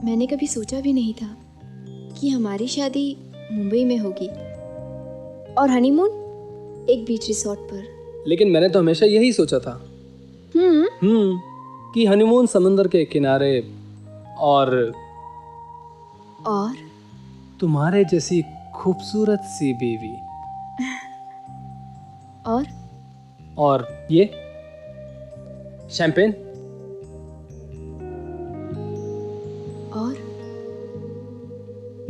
मैंने कभी सोचा भी नहीं था कि हमारी शादी मुंबई में होगी और हनीमून एक बीच रिसोर्ट पर। लेकिन मैंने तो हमेशा यही सोचा था कि हनीमून समुंदर के किनारे और तुम्हारे जैसी खूबसूरत सी बीवी और ये शैंपेन और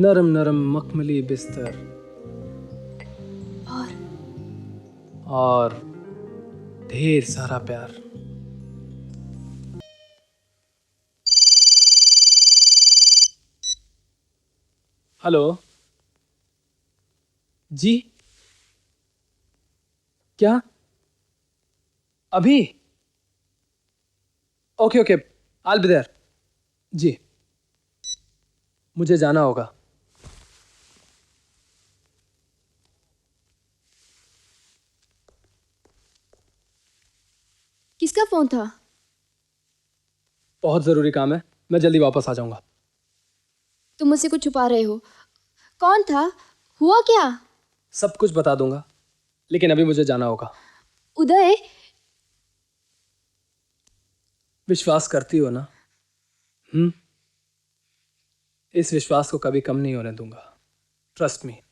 नरम नरम मखमली बिस्तर और ढेर सारा प्यार। हेलो जी, क्या अभी? Okay okay, I'll be there। जी, मुझे जाना होगा। किसका फोन था? बहुत जरूरी काम है, मैं जल्दी वापस आ जाऊंगा। तुम मुझसे कुछ छुपा रहे हो। कौन था? हुआ क्या? सब कुछ बता दूंगा, लेकिन अभी मुझे जाना होगा। उदय, विश्वास करती हो ना? इस विश्वास को कभी कम नहीं होने दूंगा। Trust me.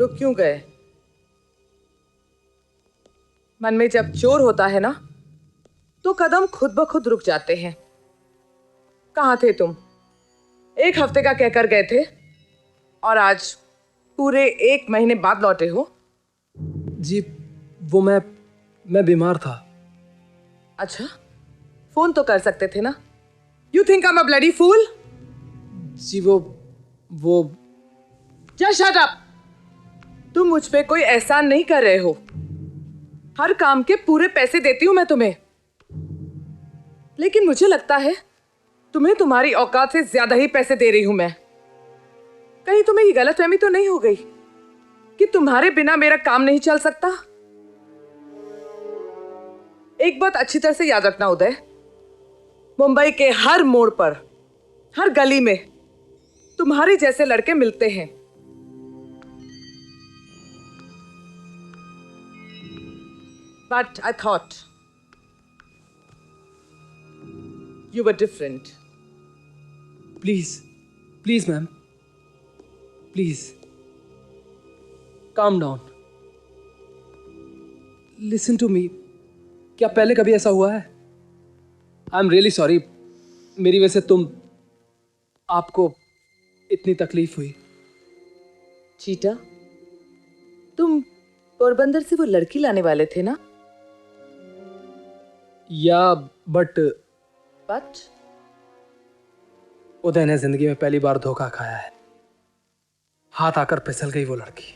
रुक क्यों गए? मन में जब चोर होता है ना, तो कदम खुद ब खुद रुक जाते हैं। कहाँ थे तुम? 1 हफ्ते का कहकर गए थे और आज पूरे 1 महीने बाद लौटे हो। जी, वो मैं बीमार था। अच्छा, फोन तो कर सकते थे ना। You think I am a bloody fool? जी वो जस्ट शट अप। तुम मुझ पे कोई एहसान नहीं कर रहे हो। हर काम के पूरे पैसे देती हूं मैं तुम्हें, लेकिन मुझे लगता है तुम्हें तुम्हारी औकात से ज्यादा ही पैसे दे रही हूं मैं। कहीं तुम्हें ये गलतफहमी तो नहीं हो गई कि तुम्हारे बिना मेरा काम नहीं चल सकता? एक बात अच्छी तरह से याद रखना उदय, मुंबई के हर मोड़ पर, हर गली में तुम्हारे जैसे लड़के मिलते हैं। But I thought you were different. Please ma'am, please calm down, listen to me. क्या पहले कभी ऐसा हुआ है? आई एम रियली सॉरी, मेरी वजह से आपको इतनी तकलीफ हुई। चीटा, तुम पोरबंदर से वो लड़की लाने वाले थे ना? या बट बट उदय ने जिंदगी में पहली बार धोखा खाया है। हाथ आकर फिसल गई वो लड़की।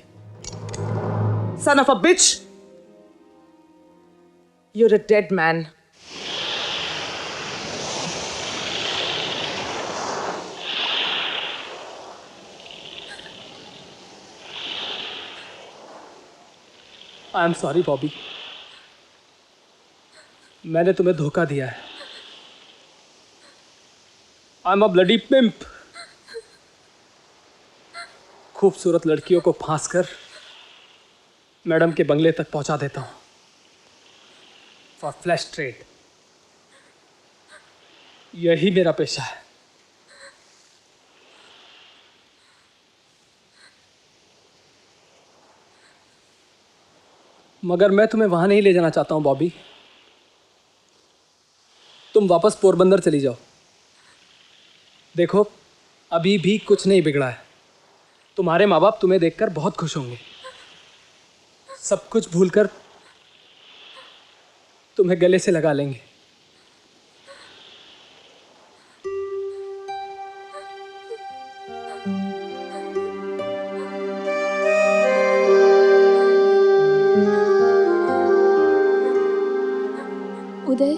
Son of a bitch! You're a dead man. I am sorry Bobby, मैंने तुम्हें धोखा दिया है। आई एम अ ब्लडी पिम्प। खूबसूरत लड़कियों को फांस कर मैडम के बंगले तक पहुंचा देता हूं फॉर फ्लैश ट्रेड। यही मेरा पेशा है। मगर मैं तुम्हें वहां नहीं ले जाना चाहता हूं बॉबी। तुम वापस पोरबंदर चली जाओ। देखो, अभी भी कुछ नहीं बिगड़ा है। तुम्हारे माँ बाप तुम्हें देखकर बहुत खुश होंगे। सब कुछ भूलकर तुम्हें गले से लगा लेंगे। उदय,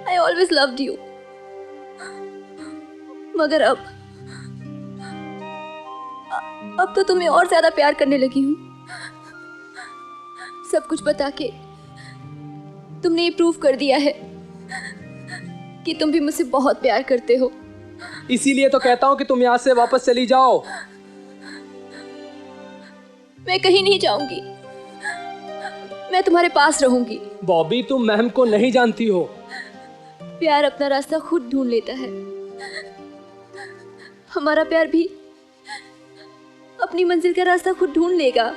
आई ऑलवेज लव्ड यू, मगर अब तो तुम्हें और ज्यादा प्यार करने लगी हूँ। सब कुछ बता के तुमने ये प्रूव कर दिया है कि तुम भी मुझसे बहुत प्यार करते हो। इसीलिए तो कहता हूँ कि तुम यहाँ से वापस चली जाओ। मैं कहीं नहीं जाऊंगी, मैं तुम्हारे पास रहूंगी। बॉबी, तुम मैम को नहीं जानती हो। प्यार अपना रास्ता खुद ढूंढ लेता है। हमारा प्यार भी अपनी मंजिल का रास्ता खुद ढूंढ लेगा।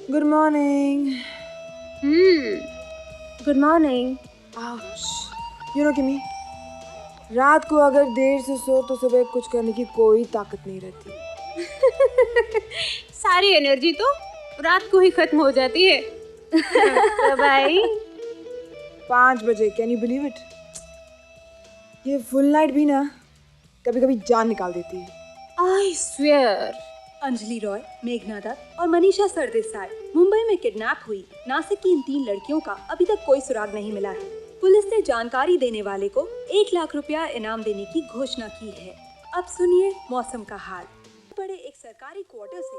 Good morning. Good morning. You know किमी, रात को अगर देर से सो तो सुबह कुछ करने की कोई ताकत नहीं रहती। सारी एनर्जी तो रात को ही खत्म हो जाती है। तो भाई 5 बजे, कैन यू बिलीव इट? ये फुल नाइट भी ना कभी कभी जान निकाल देती है। आई स्वेयर, अंजलि रॉय, मेघना दत्त और मनीषा सरदेसाई मुंबई में किडनैप हुई नासिक की इन 3 लड़कियों का अभी तक कोई सुराग नहीं मिला है। पुलिस ने जानकारी देने वाले को 1 लाख रुपया इनाम देने की घोषणा की है। अब सुनिए मौसम का हाल। बड़े एक सरकारी क्वार्टर से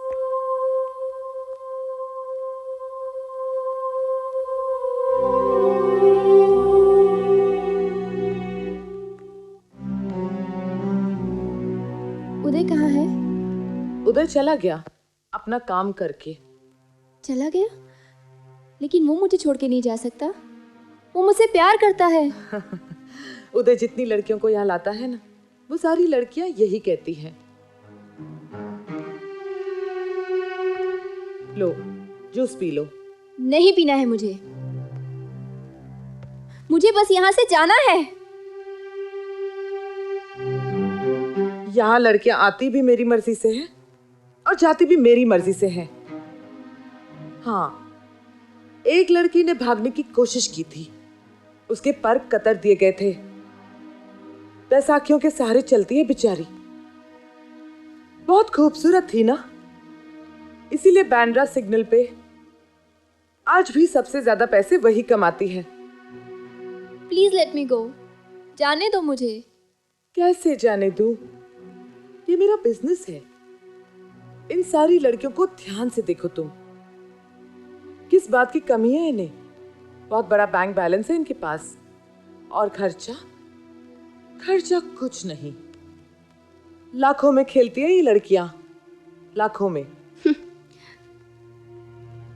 उदय कहाँ है? उधर चला गया अपना काम करके। चला गया? लेकिन वो मुझे छोड़ के नहीं जा सकता, वो मुझसे प्यार करता है। उधर जितनी लड़कियों को यहाँ लाता है ना, वो सारी लड़कियां यही कहती हैं। लो जूस पी लो। नहीं पीना है मुझे, मुझे बस यहाँ से जाना है। यहाँ लड़कियां आती भी मेरी मर्जी से हैं और जाती भी मेरी मर्जी से हैं। हाँ, एक लड़की ने भागने की कोशिश की थी, उसके पर कतर दिए गए थे। बैसाखियों के सहारे चलती है बेचारी, बहुत खूबसूरत थी ना, इसीलिए बांद्रा सिग्नल पे आज भी सबसे ज्यादा पैसे वही कमाती है। प्लीज लेट मी गो, जाने दो मुझे। कैसे जाने दूं? ये मेरा बिजनेस है। इन सारी लड़कियों को ध्यान से देखो तुम, किस बात की कमी है इन्हें? बहुत बड़ा बैंक बैलेंस है इनके पास, और खर्चा खर्चा कुछ नहीं। लाखों में खेलती है ये लड़कियां, लाखों में।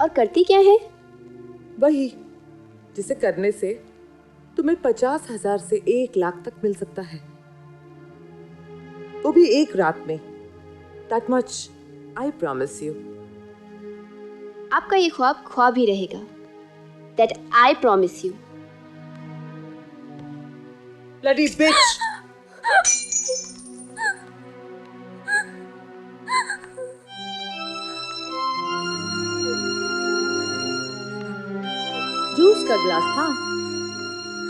और करती क्या है? वही जिसे करने से तुम्हें 50,000 से 1 लाख तक मिल सकता है, वो भी एक रात में। That much I promise you. आपका ये ख्वाब ख्वाब ही रहेगा। That I promise you. Bloody bitch! Juice का ग्लास था,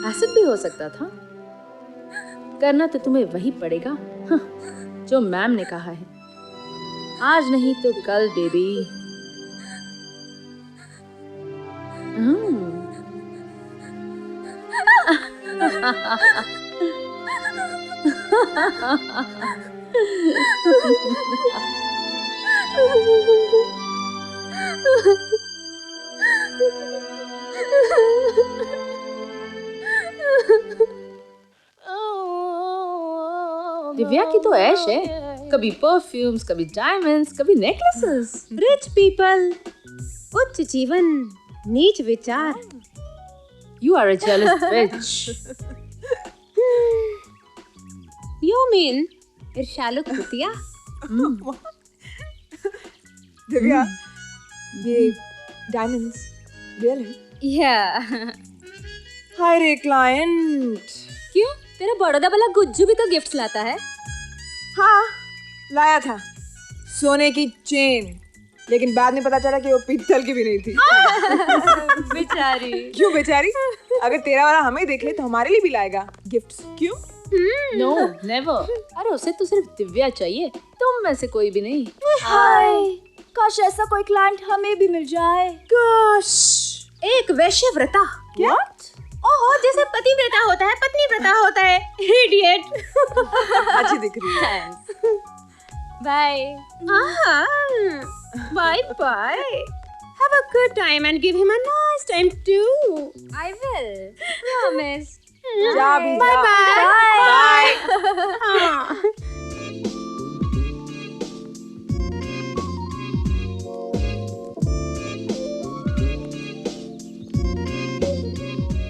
एसिड भी हो सकता था। करना तो तुम्हें वही पड़ेगा जो मैम ने कहा है। आज नहीं तो कल बेबी। दिव्या की तो ऐश है, कभी परफ्यूम्स, कभी डायमंड्स, कभी नेकलेसेस। रिच पीपल, उच्च जीवन, नीच विचार। You are a jealous bitch. You mean ईर्ष्यालु कुतिया? दिव्या, ये डायमंड्स रियल है? Yeah. हाय रे क्लाइंट। क्यों? तेरा बड़ौदा वाला गुज्जू भी तो गिफ्ट्स लाता है। हाँ, लाया था सोने की चेन, लेकिन बाद में पता चला कि वो पीतल की भी नहीं थी। बेचारी। क्यों बेचारी? अगर तेरा वाला हमें देख ले तो हमारे लिए भी लाएगा गिफ्ट्स। क्यों? No, never. अरे उसे तो सिर्फ दिव्या चाहिए, तुम में से कोई भी नहीं। हाय, काश ऐसा कोई क्लाइंट हमें भी मिल जाए। गोश। एक वैश्यव्रता। क्या? ओहो, जैसे पतिव्रता होता है पत्नी व्रता होता है। इडियट। अच्छी दिख रही है। Bye. Bye bye. Have a good time and give him a nice time too. I will. Promise. जा भी Bye जा। bye. Bye.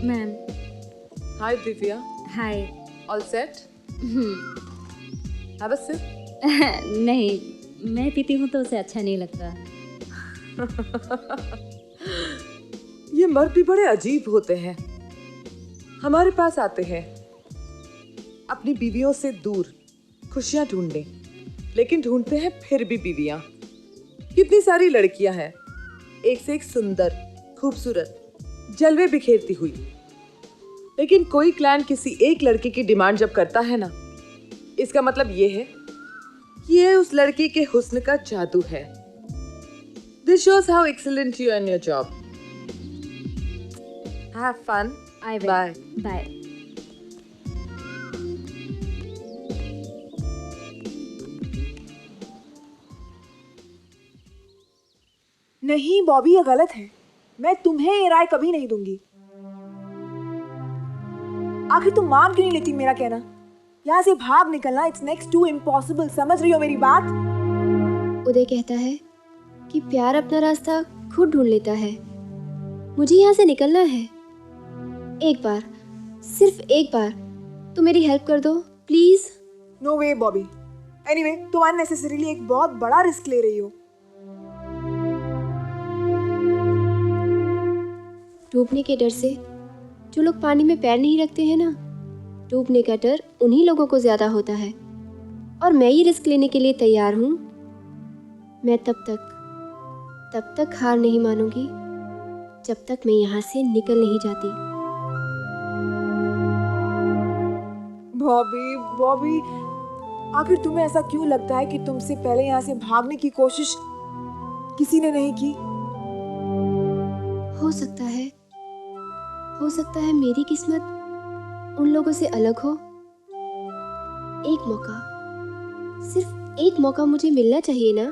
Ma'am, hi Divya, hi. All set? Have a sip. नहीं, मैं पीती हूँ तो उसे अच्छा नहीं लगता। ये मर्द भी बड़े अजीब होते हैं। हमारे पास आते हैं अपनी बीवियों से दूर खुशियां ढूंढने, लेकिन ढूंढते हैं फिर भी बीवियां। कितनी सारी लड़कियां हैं, एक से एक सुंदर, खूबसूरत, जलवे बिखेरती हुई, लेकिन कोई क्लाइंट किसी एक लड़की की डिमांड जब करता है ना, इसका मतलब ये है कि ये उस लड़की के हुस्न का जादू है। This shows how excellent you are in your job. Have fun. I will. Bye. Bye. नहीं बॉबी, ये गलत है। मैं तुम्हें ये राय कभी नहीं दूंगी। आखिर तुम मान क्यों नहीं लेती मेरा कहना? यहाँ से भाग निकलना इट्स नेक्स्ट टू इम्पॉसिबल। समझ रही हो मेरी बात? उदय कहता है कि प्यार अपना रास्ता खुद ढूंढ लेता है। मुझे यहाँ से निकलना है। एक बार, सिर्फ एक बार तो मेरी हेल्प कर दो please. No way Bobby. Anyway, तुम अननेसेसरीली एक बहुत बड़ा रिस्क ले रही हो। डूबने के डर से जो लोग पानी में पैर नहीं रखते हैं ना, डूबने का डर उन्हीं लोगों को ज्यादा होता है। और मैं ये रिस्क लेने के लिए तैयार हूँ। मैं तब तक हार नहीं मानूंगी जब तक मैं यहाँ से निकल नहीं जाती। बॉबी बॉबी, आखिर तुम्हें ऐसा क्यों लगता है कि तुमसे पहले यहाँ से भागने की कोशिश किसी ने नहीं की? हो सकता है मेरी किस्मत उन लोगों से अलग हो। एक मौका, सिर्फ एक मौका मुझे मिलना चाहिए ना।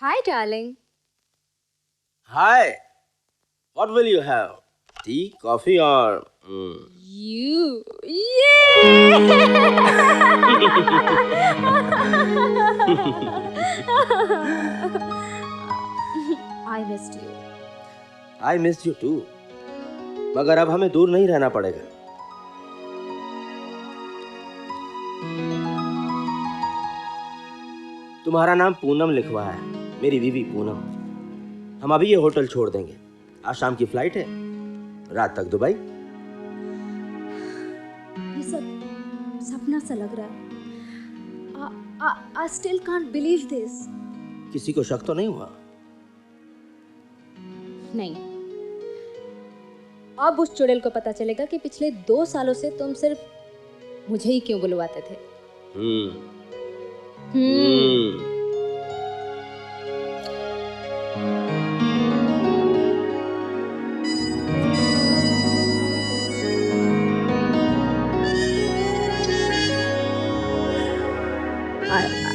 Hi, darling. Hi. What will you have? Tea, coffee, or? You. Yeah! I missed you. I missed you too. मगर अब हमें दूर नहीं रहना पड़ेगा। तुम्हारा नाम पूनम लिखवा है, मेरी बीवी पूनम। हम अभी ये होटल छोड़ देंगे। आज शाम की फ्लाइट है, रात तक दुबई। ये सब सपना सा लग रहा है। I still can't believe this. किसी को शक तो नहीं हुआ? नहीं, अब उस चुड़ैल को पता चलेगा कि पिछले 2 सालों से तुम सिर्फ मुझे ही क्यों बुलवाते थे।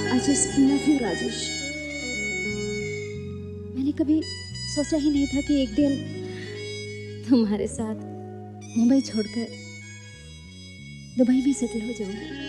I just love you, Rajesh. मैंने कभी सोचा ही नहीं था कि एक दिन तुम्हारे साथ मुंबई छोड़कर दुबई में सेटल हो जाऊंगी।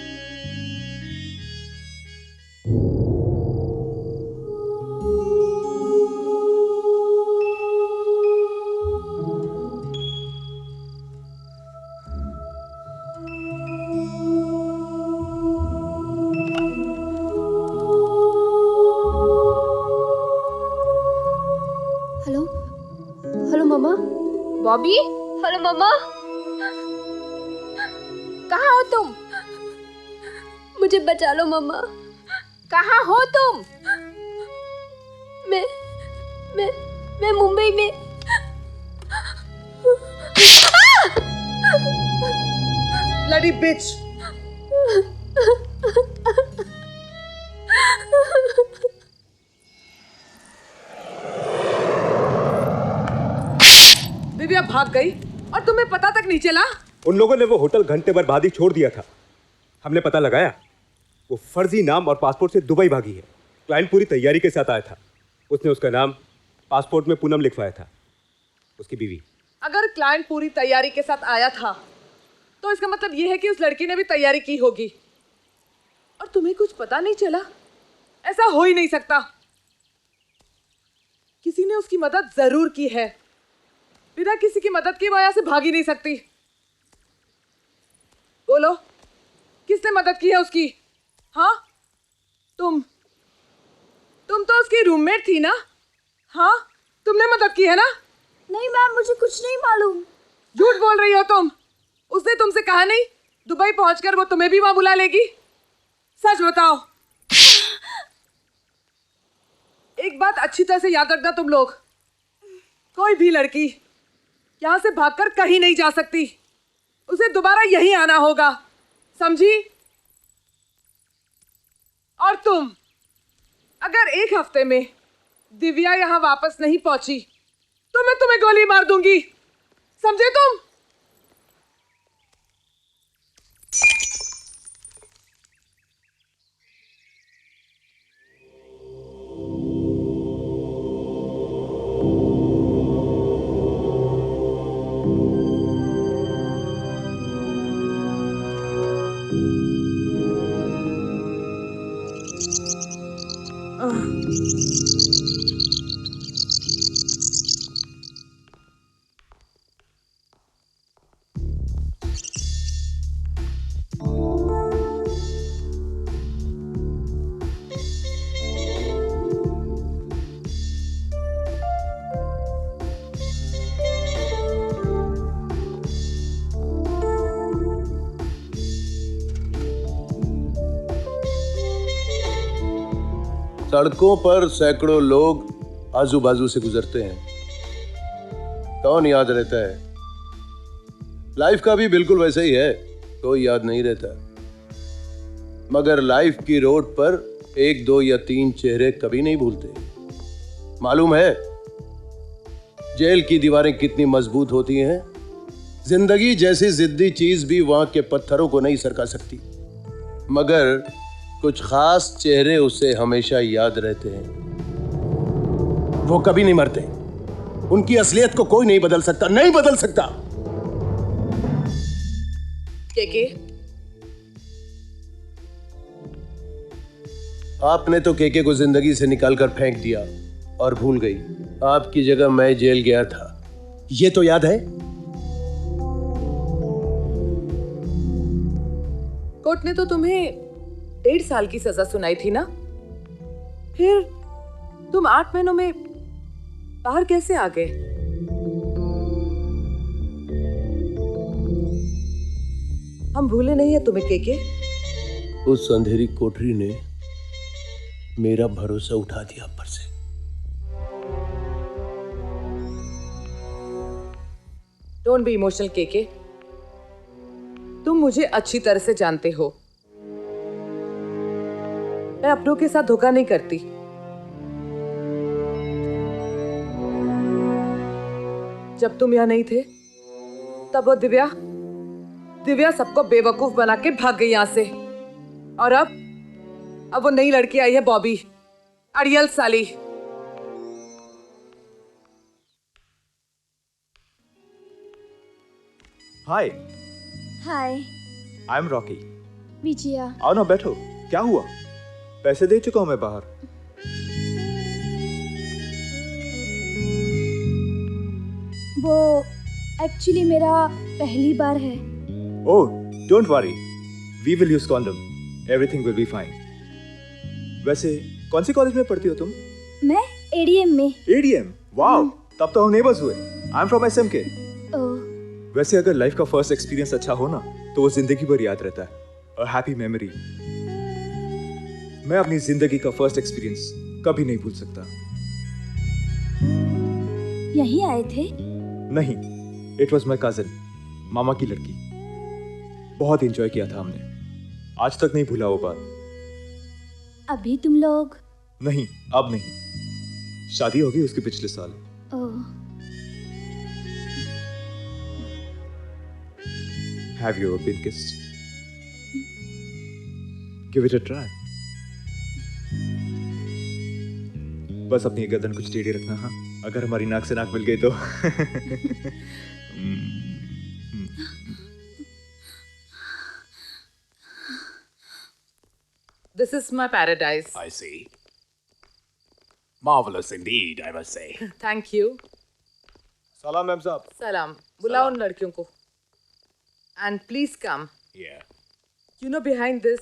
हेलो हेलो मम्मा। बॉबी, हेलो मम्मा। कहाँ हो तुम? मुझे बचा लो मम्मा। कहाँ हो तुम? मैं मुंबई में। ब्लडी बिच। दिव्या भाग गई और तुम्हें पता तक नहीं चला? उन लोगों ने वो होटल घंटे भर बाद ही छोड़ दिया था। हमने पता लगाया, वो फर्जी नाम और पासपोर्ट से दुबई भागी है। क्लाइंट पूरी तैयारी के साथ आया था। उसने उसका नाम पासपोर्ट में पूनम लिखवाया था, उसकी बीवी। अगर क्लाइंट पूरी तैयारी के साथ आया था तो इसका मतलब ये है कि उस लड़की ने भी तैयारी की होगी और तुम्हें कुछ पता नहीं चला। ऐसा हो ही नहीं सकता। किसी ने उसकी मदद जरूर की है। बिना किसी की मदद की वो यहाँ से भाग ही नहीं सकती। बोलो, किसने मदद की है उसकी? हाँ, तुम तो उसकी रूममेट थी ना? हाँ, तुमने मदद की है ना? नहीं मैम, मुझे कुछ नहीं मालूम। झूठ बोल रही हो तुम। उसने तुमसे कहा नहीं दुबई पहुंचकर वो तुम्हें भी वहां बुला लेगी? सच बताओ। एक बात अच्छी तरह से याद रखना तुम लोग, कोई भी लड़की यहां से भागकर कहीं नहीं जा सकती। उसे दोबारा यहीं आना होगा, समझी? और तुम, अगर 1 हफ्ते में दिव्या यहां वापस नहीं पहुंची तो मैं तुम्हें गोली मार दूंगी, समझे तुम? सड़कों पर सैकड़ों लोग आजू बाजू से गुजरते हैं, कौन याद रहता है? लाइफ का भी बिल्कुल वैसा ही है, कोई याद नहीं रहता। मगर लाइफ की रोड पर 1, 2 या 3 चेहरे कभी नहीं भूलते। मालूम है जेल की दीवारें कितनी मजबूत होती हैं? जिंदगी जैसी जिद्दी चीज भी वहां के पत्थरों को नहीं सरका सकती, मगर कुछ खास चेहरे उसे हमेशा याद रहते हैं। वो कभी नहीं मरते। उनकी असलियत को कोई नहीं बदल सकता, नहीं बदल सकता। केके, आपने तो केके को जिंदगी से निकालकर फेंक दिया और भूल गई। आपकी जगह मैं जेल गया था, ये तो याद है? कोर्ट ने तो तुम्हें 1.5 साल की सजा सुनाई थी ना? फिर तुम 8 महीनों में बाहर कैसे आ गए? हम भूले नहीं है तुम्हें केके। उस अंधेरी कोठरी ने मेरा भरोसा उठा दिया ऊपर से। Don't be emotional KK. तुम मुझे अच्छी तरह से जानते हो, मैं अपनों के साथ धोखा नहीं करती। जब तुम यहाँ नहीं थे तब वो दिव्या सबको बेवकूफ बना के भाग गई यहाँ से। और अब वो नई लड़की आई है, बॉबी, अड़ियल साली। Hi. Hi. I am Rocky. Vijaya. आओ ना बैठो। क्या हुआ? पैसे दे चुका हूं मैं बाहर। वो एक्चुअली मेरा पहली बार है। Oh, don't worry, we will use condom, everything will be fine. वैसे कौन सी कॉलेज में पढ़ती हो तुम? मैं एडीएम में। एडीएम? वाओ, तब तो हम नेबर्स हुए। I am from SMK. वैसे अगर लाइफ का फर्स्ट एक्सपीरियंस अच्छा हो ना तो वो जिंदगी भर याद रहता है। A happy memory. मैं अपनी जिंदगी का फर्स्ट एक्सपीरियंस कभी नहीं भूल सकता। यहीं आए थे? नहीं, इट वॉज माई कजिन, मामा की लड़की। बहुत एंजॉय किया था हमने, आज तक नहीं भूला वो बात। अभी तुम लोग? नहीं, अब नहीं, शादी होगी उसके पिछले साल। Have you ever been kissed? Give it a try. बस अपनी गर्दन कुछ टेढ़ी रखना, हाँ? अगर हमारी नाक से नाक मिल गई तो। This is my paradise. I see. Marvelous indeed, I must say. Thank you. सलाम मैम साहब। सलाम। बुलाओ उन लड़कियों को। And please come. Yeah. You know, behind this,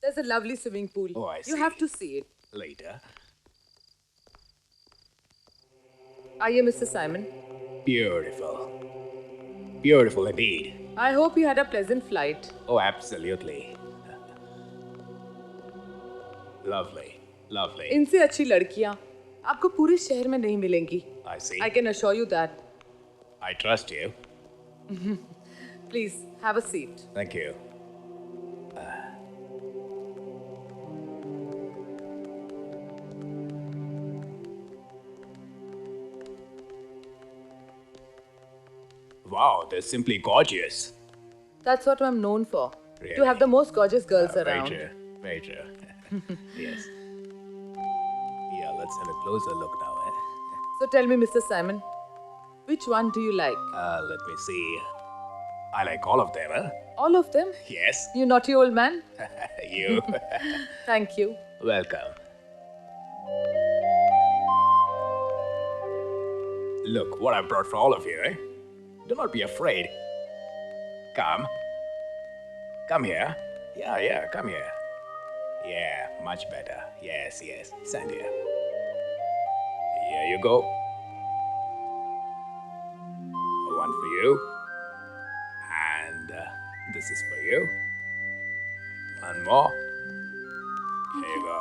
there's a lovely swimming pool. Oh, I see. You have to see it. Later. Aye, Mr. Simon. Beautiful. Beautiful indeed. I hope you had a pleasant flight. Oh, absolutely. Lovely. Lovely. इनसे अच्छी लड़कियां आपको पूरे शहर में नहीं मिलेंगी. I see. I can assure you that. I trust you. Please, have a seat. Thank you. Wow, they're simply gorgeous. That's what I'm known for. Really? To have the most gorgeous girls around. Very true. Very true. Yes. Yeah, let's have a closer look now. So tell me, Mr. Simon, which one do you like? Let me see. I like all of them, huh? All of them? Yes. You naughty old man. You. Thank you. Welcome. Look what I brought for all of you, eh? Do not be afraid. Come. Come here. Yeah, come here. Yeah, much better. Yes, stand here. Here you go. One for you. And this is for you. One more. Here you go.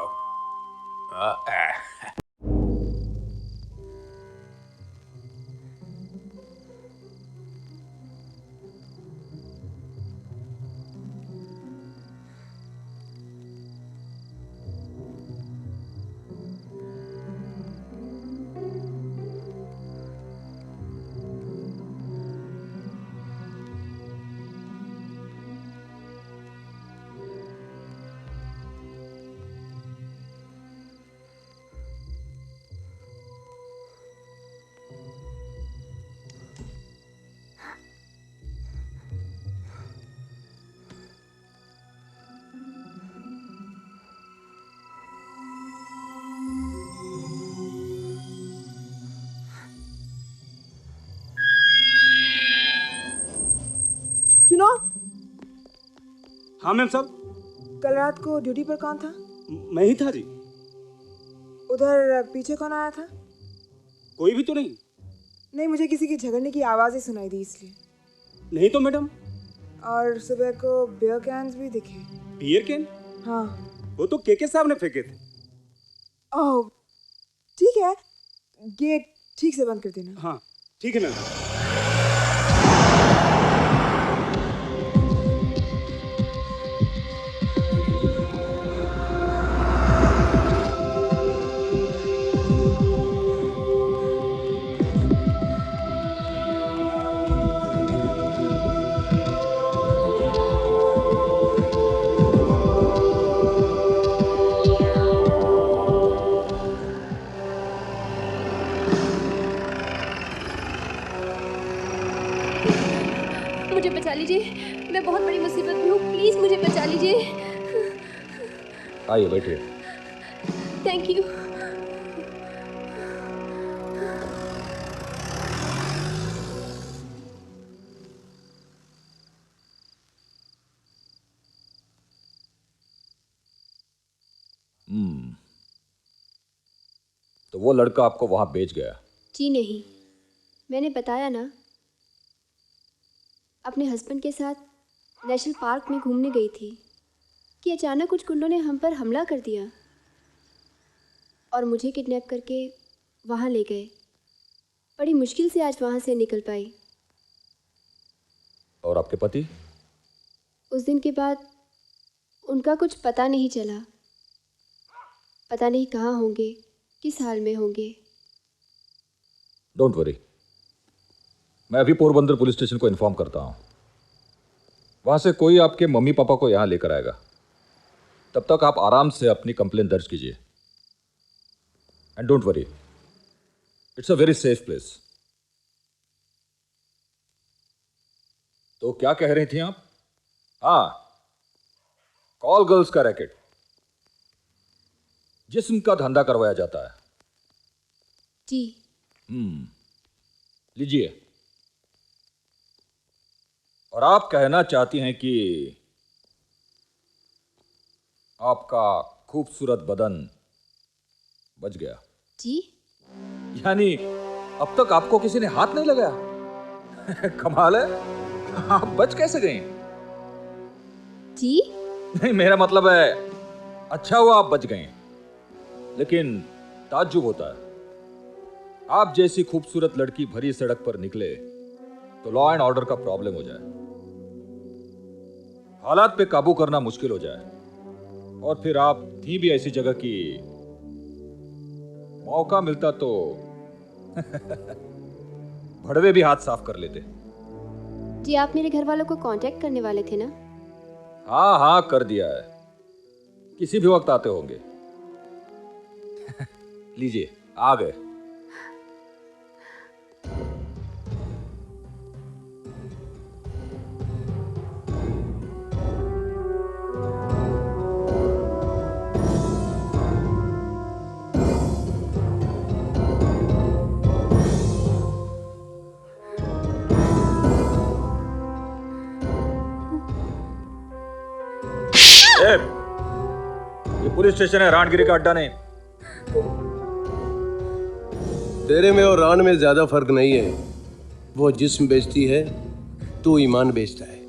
सुनो। हाँ ma'am साहब। कल रात को duty पर कौन था? मैं ही था जी। उधर पीछे कौन आया था? कोई भी तो नहीं। नहीं, मुझे किसी की झगड़ने की आवाज़ ही सुनाई दी इसलिए। नहीं तो मैडम। और सुबह को बियर कैन्स भी दिखे। Beer can? हाँ। वो तो केके साहब ने फेंके थे। ओह, ठीक है, गेट ठीक से बंद कर देना। हाँ ठीक है मैम। आइए बैठिए। Thank you. तो वो लड़का आपको वहां बेच गया? जी नहीं, मैंने बताया ना, अपने हस्बैंड के साथ नेशनल पार्क में घूमने गई थी कि अचानक कुछ गुंडों ने हम पर हमला कर दिया और मुझे किडनैप करके वहाँ ले गए। बड़ी मुश्किल से आज वहाँ से निकल पाई। और आपके पति? उस दिन के बाद उनका कुछ पता नहीं चला। पता नहीं कहाँ होंगे, किस हाल में होंगे। डोंट वरी, मैं अभी पोरबंदर पुलिस स्टेशन को इन्फॉर्म करता हूँ। वहाँ से कोई आपके मम्मी पापा को यहाँ लेकर आएगा। तब तक आप आराम से अपनी कंप्लेंट दर्ज कीजिए। And don't worry, it's a very safe place. तो क्या कह रही थी आप? हाँ, कॉल गर्ल्स का रैकेट, जिस्म का धंधा करवाया जाता है। जी। लीजिए। और आप कहना चाहती हैं कि आपका खूबसूरत बदन बच गया? जी। यानी अब तक आपको किसी ने हाथ नहीं लगाया? कमाल है, आप बच कैसे गई? जी नहीं, मेरा मतलब है अच्छा हुआ आप बच गए, लेकिन ताज्जुब होता है, आप जैसी खूबसूरत लड़की भरी सड़क पर निकले तो लॉ एंड ऑर्डर का प्रॉब्लम हो जाए, हालात पे काबू करना मुश्किल हो जाए, और फिर आप थी भी ऐसी जगह की मौका मिलता तो भड़वे भी हाथ साफ कर लेते। जी, आप मेरे घर वालों को कांटेक्ट करने वाले थे ना? हाँ हाँ, कर दिया है, किसी भी वक्त आते होंगे। लीजिए, आ गए। ये पुलिस स्टेशन है, रानगिरी का अड्डा नहीं। तेरे में और रान में ज्यादा फर्क नहीं है। वो जिस्म बेचती है, तू ईमान बेचता है।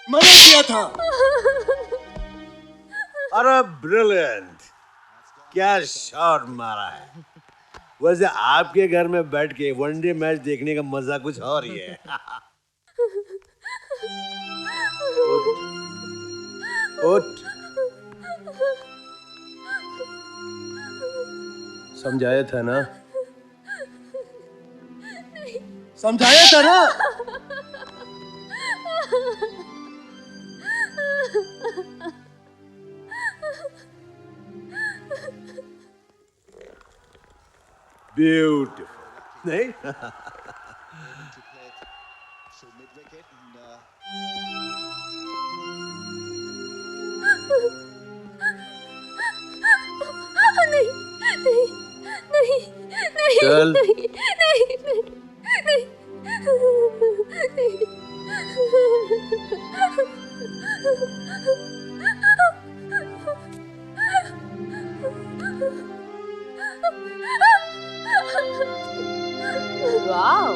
मना किया था। अरे ब्रिलियंट, क्या शॉट मारा है। वैसे आपके घर में बैठ के वनडे मैच देखने का मजा कुछ और ही है। उठ। समझाया था ना? समझाया था ना? ब्यूटीफुल, नहीं? नहीं नहीं नहीं नहीं चल। नहीं नहीं नहीं वाओ,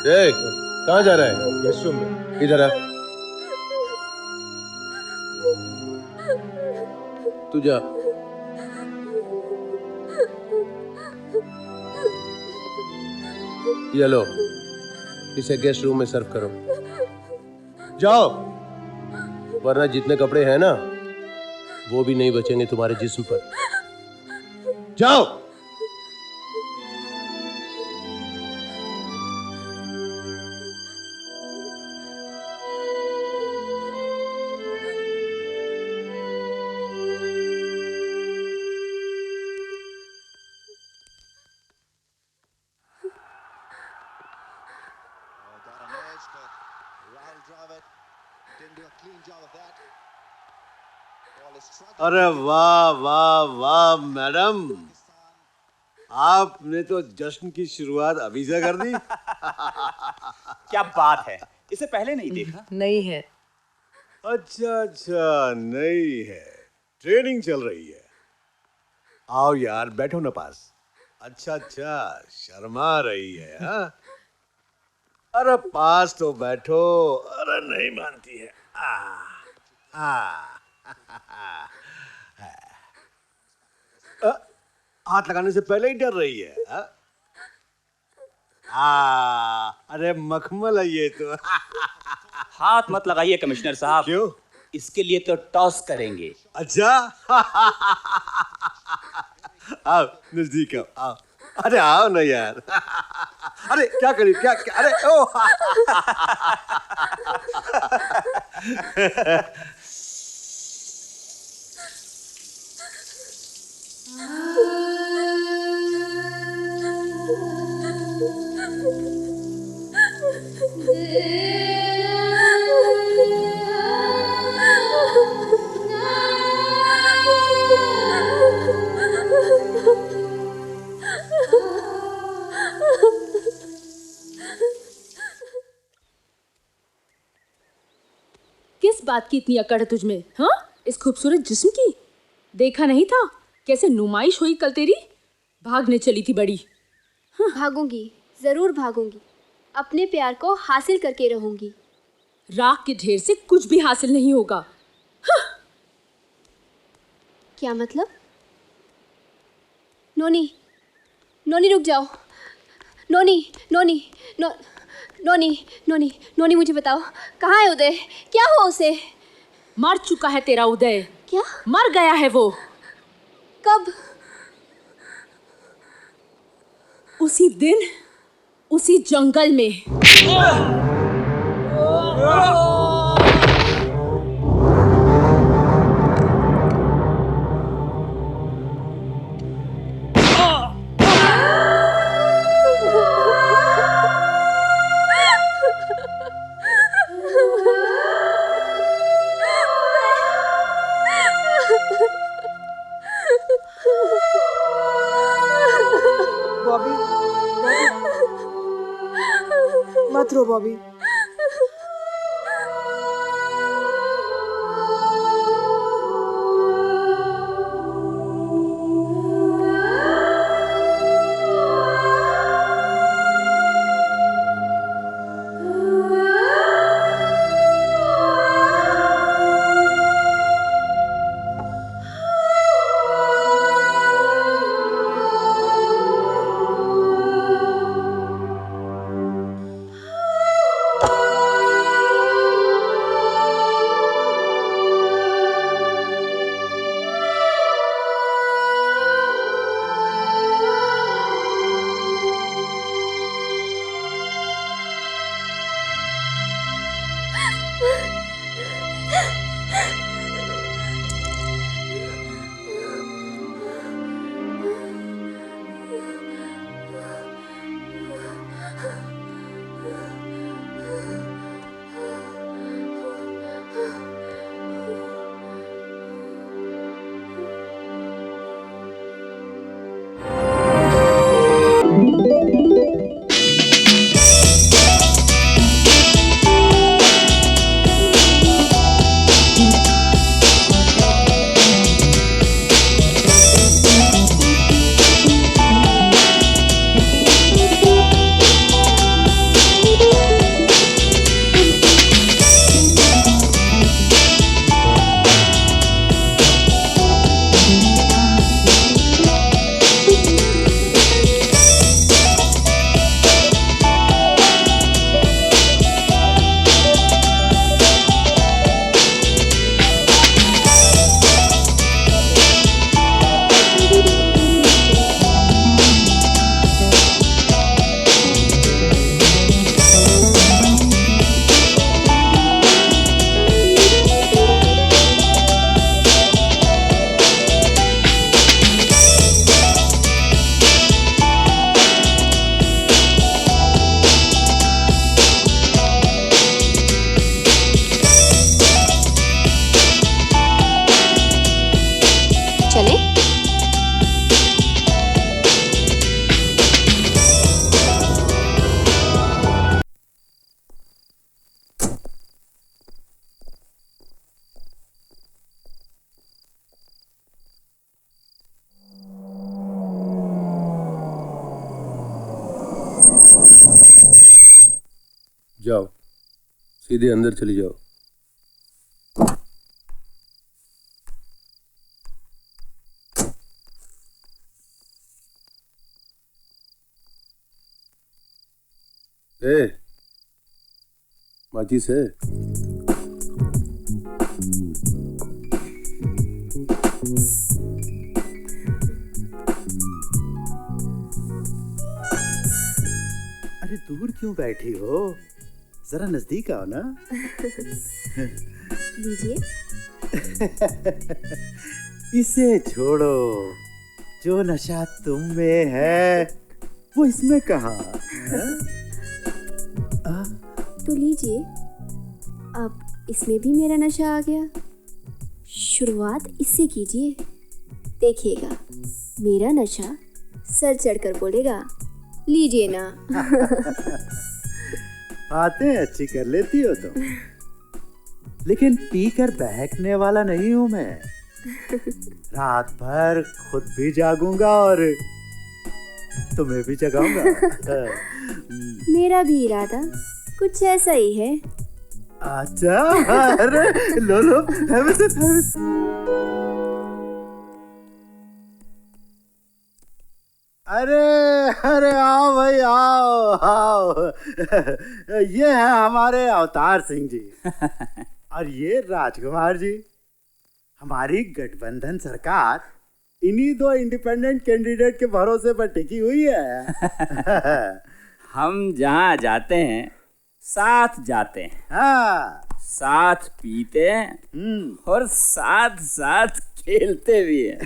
देख, कहाँ जा रहा है? गेस्ट रूम में। इधर आ। तू जा। ये लो, इसे गेस्ट रूम में सर्व करो। जाओ। वरना जितने कपड़े हैं ना वो भी नहीं बचेंगे तुम्हारे जिस्म पर। जाओ। अरे वाह वाह वाह मैडम, आपने तो जश्न की शुरुआत अभी से कर दी। क्या बात है, इसे पहले नहीं देखा? नहीं है। अच्छा अच्छा, नहीं है, ट्रेनिंग चल रही है। आओ यार बैठो ना पास। अच्छा अच्छा, शर्मा रही है हाँ? अरे पास तो बैठो। अरे नहीं मानती है। हाथ लगाने से पहले ही डर रही है हा? अरे मखमल है ये तो। हाथ मत लगाइए कमिश्नर साहब। क्यों? इसके लिए तो टॉस करेंगे। अच्छा। आओ नजदीक आओ। अरे आओ ना यार। अरे क्या करी क्या, क्या अरे ओ। किस बात की इतनी अकड़ है तुझमें? हाँ, इस खूबसूरत जिस्म की देखा नहीं था कैसे नुमाइश हुई कल तेरी? भागने चली थी बड़ी। हाँ। भागूंगी, जरूर भागूंगी, अपने प्यार को हासिल करके रहूंगी। राख के ढेर से कुछ भी हासिल नहीं होगा। हाँ। क्या मतलब? नोनी, नोनी रुक जाओ। नोनी, नोनी, नोनी, नोनी, नोनी मुझे बताओ कहाँ है उदय? क्या हुआ उसे? मर चुका है तेरा उदय। क्या? मर गया है वो। कब? उसी दिन, उसी जंगल में। बॉबी, मत रो बॉबी। सीधे अंदर चली जाओ। माचिस है? अरे दूर क्यों बैठी हो? जरा नजदीक आओ ना। लीजिए। इसे छोड़ो, जो नशा तुम में है वो इसमें कहाँ? तो लीजिए, अब इसमें भी मेरा नशा आ गया। शुरुआत इससे कीजिए, देखिएगा मेरा नशा सर चढ़कर बोलेगा, लीजिए ना। बातें अच्छी कर लेती हो तुम, लेकिन पीकर बहकने वाला नहीं हूं मैं। रात भर खुद भी जागूंगा और तुम्हें भी जगाऊंगा। मेरा भी इरादा कुछ ऐसा ही है। अच्छा, अरे लो लो, अरे अरे आओ भाई, आओ आओ। ये है हमारे अवतार सिंह जी और ये राजकुमार जी। हमारी गठबंधन सरकार इन्हीं दो इंडिपेंडेंट कैंडिडेट के भरोसे पर टिकी हुई है। हम जहाँ जाते हैं साथ जाते हैं। हाँ, साथ पीते हैं और साथ साथ खेलते भी हैं।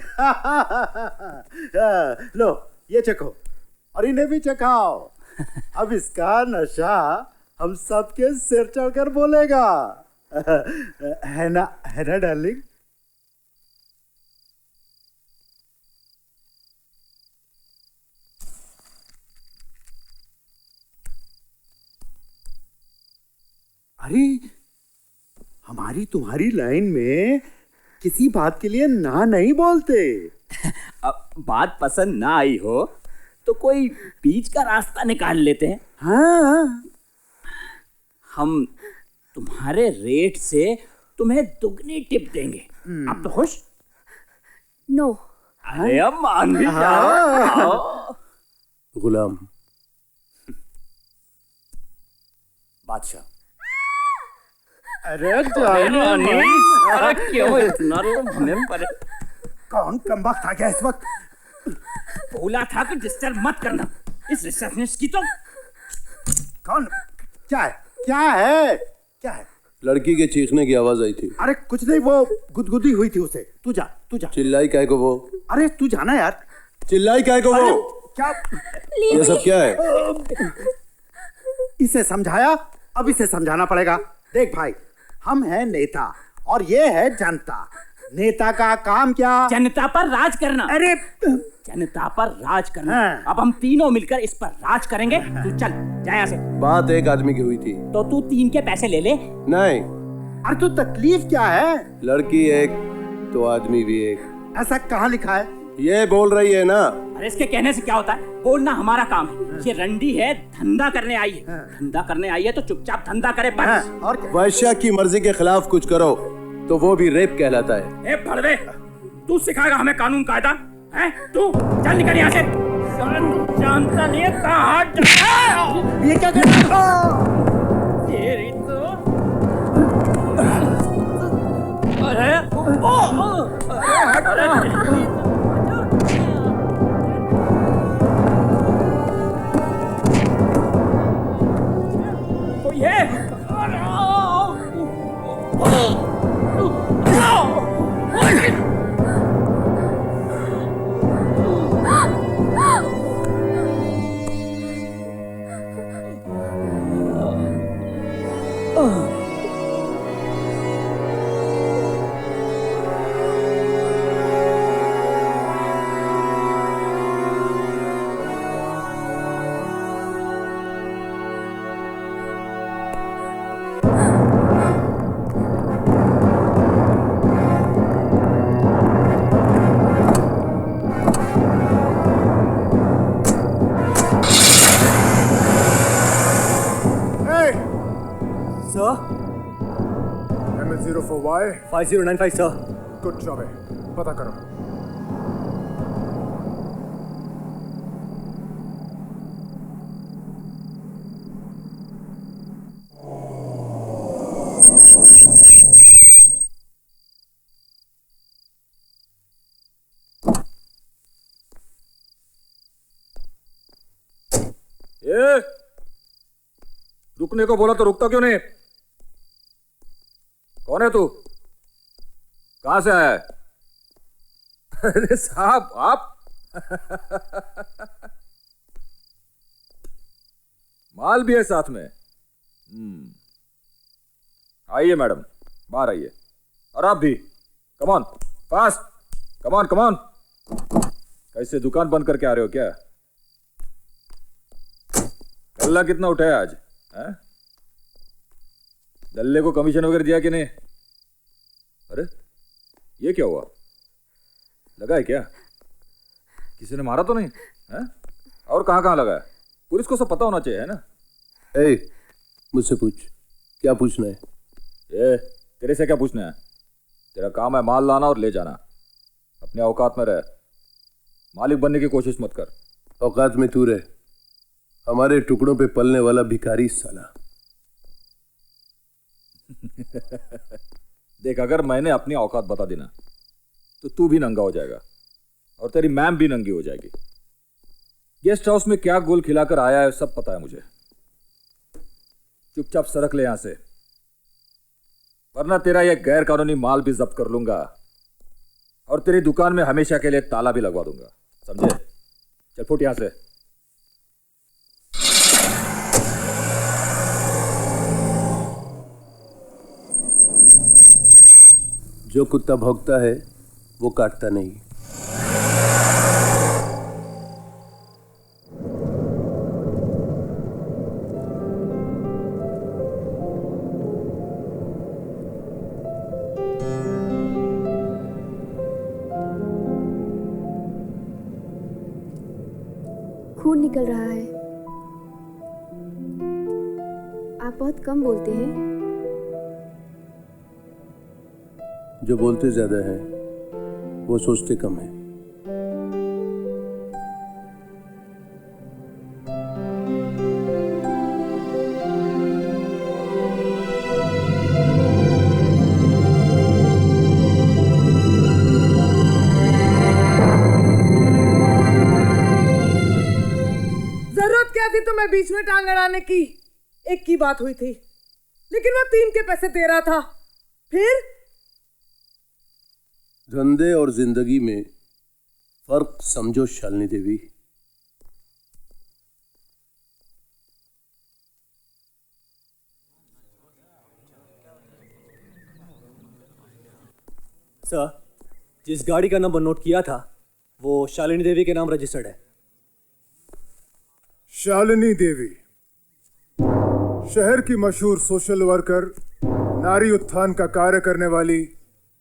लो ये चखो और इन्हें भी चखाओ। अब इसका नशा हम सबके सिर चढ़कर बोलेगा। है ना डार्लिंग? अरे हमारी तुम्हारी लाइन में किसी बात के लिए ना नहीं बोलते। अब बात पसंद ना आई हो तो कोई बीच का रास्ता निकाल लेते हैं। हाँ, हम तुम्हारे रेट से तुम्हें दुगनी टिप देंगे। अब तो खुश? नो। अरे अब मान भी जाओ। गुलाम बादशाह। अरे अरे क्यों इतना तुम हमें पर? कौन कमबख्त आ गया इस वक्त? बोला था कि डिस्टर्ब मत करना इस रिसेप्शनिस्ट की। तो कौन? क्या है? क्या है? क्या है? लड़की के चीखने की आवाज आई थी। अरे कुछ नहीं, वो गुदगुदी हुई थी उसे। तू जा, तू जा। चिल्लाई काहे को वो? अरे तू जाना यार। चिल्लाई काहे को वो? क्या ये सब क्या है? इसे समझाया, अब इसे समझाना पड़ेगा। देख भाई, हम हैं नेता और ये है जनता। नेता का काम क्या? जनता पर राज करना। अरे जनता पर राज करना। अब हम तीनों मिलकर इस पर राज करेंगे। तू चल जा यहाँ से। बात एक आदमी की हुई थी तो तू 3 के पैसे ले ले। नहीं। अरे तो तकलीफ क्या है? लड़की एक तो आदमी भी एक। ऐसा कहाँ लिखा है? ये बोल रही है ना। अरे इसके कहने से क्या होता है? बोलना हमारा काम है। ये रंडी है, धंधा करने आई है। धंधा करने आई है तो चुपचाप धंधा करे बस। और वैश्या की मर्जी के खिलाफ कुछ करो तो वो भी रेप कहलाता है। ए भड़वे, तू सिखाएगा हमें कानून कायदा? हैं? तू चल निकल यहाँ से। जानता नहीं है कहाँ ये क्या कर रहा है? तेरी तो अरे तो ये Why? 5095 sir. Good job है, पता करो। ये रुकने को बोला तो रुकता क्यों नहीं? कौन है तू? कहां से आया है? अरे साहब आप माल भी है साथ में। आइए मैडम, बाहर आइए। और आप भी, come on fast, come on come on. कैसे दुकान बंद करके आ रहे हो क्या? गल्ला कितना उठाया आज? हैं? दल्ले को कमीशन वगैरह दिया कि नहीं? अरे ये क्या हुआ? लगा है क्या? किसी ने मारा तो नहीं है? और कहां कहां लगा है? पुलिस को सब पता होना चाहिए, है ना? मुझसे पूछ, क्या पूछना है? ये तेरे से क्या पूछना है? तेरा काम है माल लाना और ले जाना। अपने औकात में रह, मालिक बनने की कोशिश मत कर। औकात में तू रह, हमारे टुकड़ों पे पलने वाला भिखारी साला। देख, अगर मैंने अपनी औकात बता दी ना तो तू भी नंगा हो जाएगा और तेरी मैम भी नंगी हो जाएगी। गेस्ट हाउस में क्या गोल खिलाकर आया है सब पता है मुझे। चुपचाप सरक ले यहां से, वरना तेरा यह गैर कानूनी माल भी जब्त कर लूंगा और तेरी दुकान में हमेशा के लिए ताला भी लगवा दूंगा, समझे? चल फुट यहां से। जो कुत्ता भौंकता है वो काटता नहीं। खून निकल रहा है। आप बहुत कम बोलते हैं। जो बोलते ज्यादा है वो सोचते कम है। जरूरत क्या थी तुम्हें बीच में टांग अड़ाने की? एक की बात हुई थी, लेकिन वो 3 के पैसे दे रहा था। फिर धंधे और जिंदगी में फर्क समझो शालिनी देवी। सर, जिस गाड़ी का नंबर नोट किया था वो शालिनी देवी के नाम रजिस्टर्ड है। शालिनी देवी शहर की मशहूर सोशल वर्कर, नारी उत्थान का कार्य करने वाली,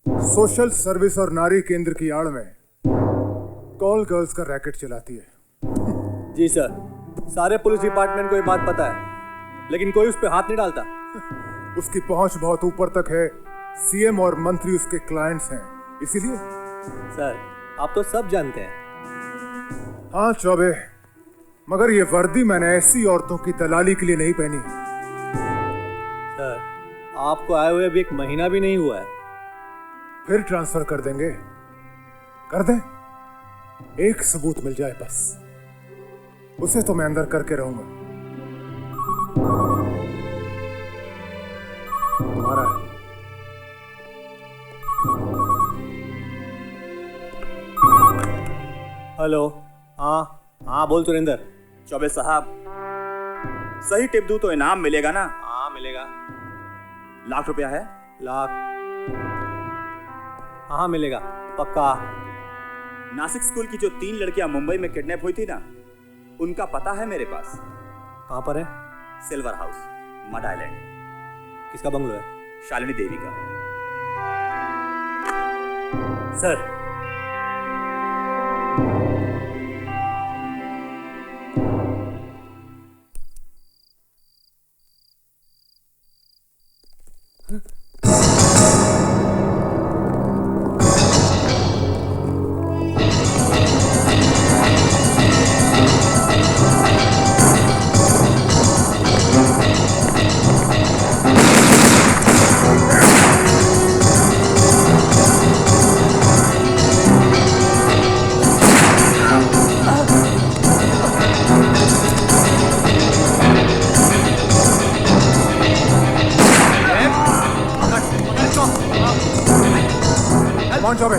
सोशल सर्विस और नारी केंद्र की आड़ में कॉल गर्ल्स का रैकेट चलाती है। जी सर, सारे पुलिस डिपार्टमेंट को ये बात पता है, लेकिन कोई उस पर हाथ नहीं डालता। उसकी पहुंच बहुत ऊपर तक है। सीएम और मंत्री उसके क्लाइंट्स हैं, इसीलिए। सर, आप तो सब जानते हैं। हाँ चौबे, मगर ये वर्दी मैंने ऐसी औरतों की दलाली के लिए नहीं पहनी। सर, आपको आए हुए अभी 1 महीना भी नहीं हुआ है। फिर ट्रांसफर कर देंगे, कर दें। एक सबूत मिल जाए बस, उसे तो मैं अंदर करके रहूंगा। तुम्हारा है। हेलो, हाँ बोल सुरेंद्र। चौबे साहब, सही टिप दूं तो इनाम मिलेगा ना? हाँ मिलेगा। लाख रुपया है? लाख? हाँ मिलेगा, पक्का। नासिक स्कूल की जो 3 लड़कियां मुंबई में किडनैप हुई थी ना, उनका पता है मेरे पास। कहाँ पर है? Silver house, mud island. किसका बंगलो है? शालिनी देवी का। Sir, on Choubey.